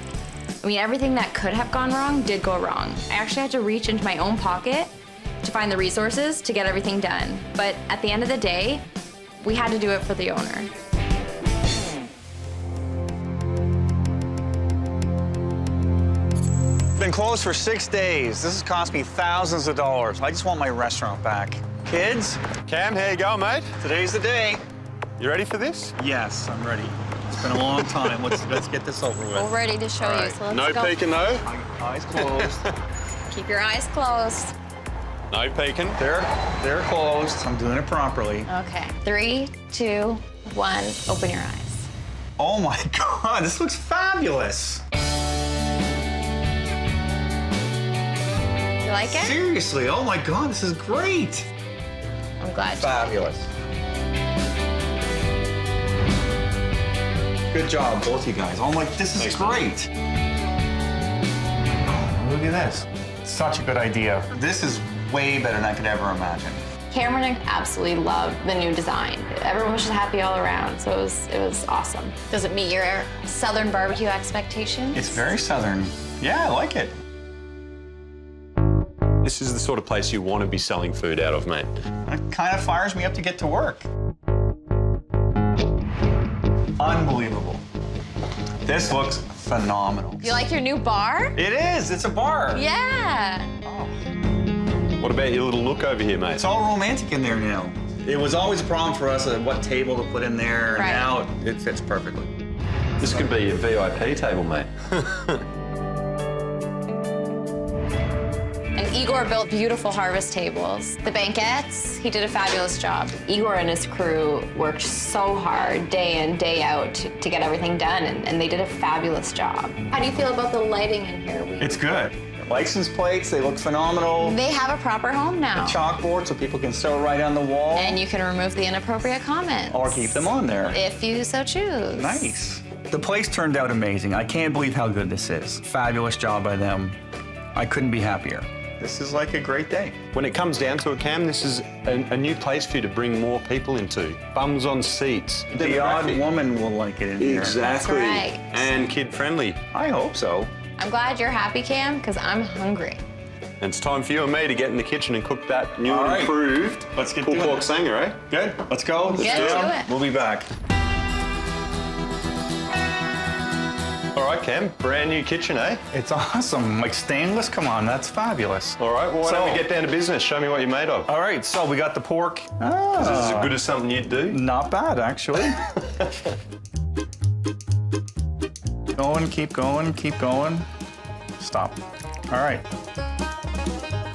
I mean, everything that could have gone wrong did go wrong. I actually had to reach into my own pocket to find the resources to get everything done. But at the end of the day, we had to do it for the owner. Been closed for 6 days. This has cost me thousands of dollars. I just want my restaurant back. Kids? Cam, how you going, mate? Today's the day. You ready for this? Yes, I'm ready. It's been a long time. Let's get this over with. We're ready to show you, so let's No go. peeking, though. Eyes closed. Keep your eyes closed. No peeking. They're closed. I'm doing it properly. Okay, 3, 2, 1, open your eyes. Oh my God, this looks fabulous. You like it? Seriously, oh my God, this is great. I'm glad. Fabulous. Good job, both of you guys. Oh my, this is great. Oh, look at this. Such a good idea. This is way better than I could ever imagine. Cameron absolutely loved the new design. Everyone was just happy all around, so it was awesome. Does it meet your Southern barbecue expectations? It's very Southern. Yeah, I like it. This is the sort of place you want to be selling food out of, mate. It kind of fires me up to get to work. Unbelievable. This looks phenomenal. You like your new bar? It is, it's a bar. Yeah. What about your little nook over here, mate? It's all romantic in there now. It was always a problem for us what table to put in there. Right. Now it fits perfectly. This could be a VIP table, mate. And Igor built beautiful harvest tables. The banquettes, he did a fabulous job. Igor and his crew worked so hard, day in, day out, to get everything done, and they did a fabulous job. How do you feel about the lighting in here? It's good. License plates, they look phenomenal. They have a proper home now. A chalkboard so people can still write on the wall. And you can remove the inappropriate comments. Or keep them on there. If you so choose. Nice. The place turned out amazing. I can't believe how good this is. Fabulous job by them. I couldn't be happier. This is like a great day. When it comes down to it, Cam, this is a new place for you to bring more people into. Bums on seats. The odd woman will like it in here. Exactly. That's right. And kid-friendly. I hope so. I'm glad you're happy, Cam, because I'm hungry. And it's time for you and me to get in the kitchen and cook that new All and right. improved Let's get pulled doing pork it. sanger, eh? Good. Let's go. Let's Get do to it. We'll be back. All right, Cam, brand new kitchen, eh? It's awesome. Like stainless, come on, that's fabulous. All right, well, why don't we get down to business? Show me what you're made of. All right, so we got the pork. Is this as good as something you'd do? Not bad, actually. Going, keep going, keep going. Stop. All right.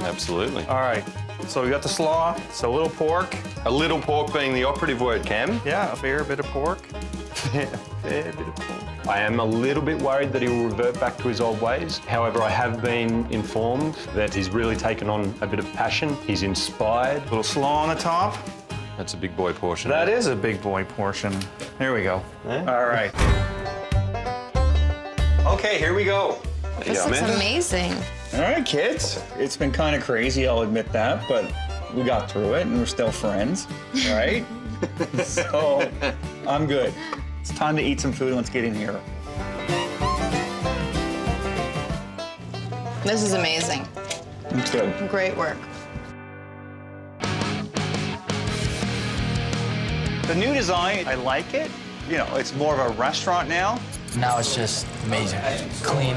Absolutely. All right. So we got the slaw, so a little pork. A little pork being the operative word, Cam. Yeah, a fair bit of pork. Fair bit of pork. I am a little bit worried that he will revert back to his old ways. However, I have been informed that he's really taken on a bit of passion. He's inspired. A little slaw on the top. That's a big boy portion. That is a big boy portion. There we go. Yeah. All right. Okay, here we go. This looks amazing. All right, kids. It's been kind of crazy, I'll admit that, but we got through it and we're still friends, right? So I'm good. It's time to eat some food. Let's get in here. This is amazing. It's good. Great work. The new design, I like it. You know, it's more of a restaurant now. Now it's just amazing. Clean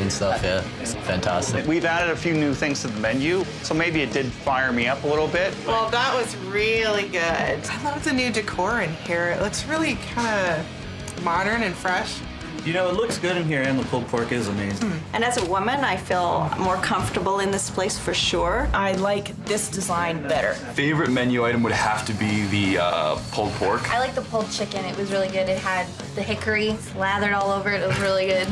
and stuff, yeah. It's fantastic. We've added a few new things to the menu, so maybe it did fire me up a little bit. Well, that was really good. I love the new decor in here. It looks really kind of modern and fresh. You know, it looks good in here, and the pulled pork is amazing. And as a woman, I feel more comfortable in this place for sure. I like this design better. Favorite menu item would have to be the pulled pork. I like the pulled chicken. It was really good. It had the hickory slathered all over it. It was really good.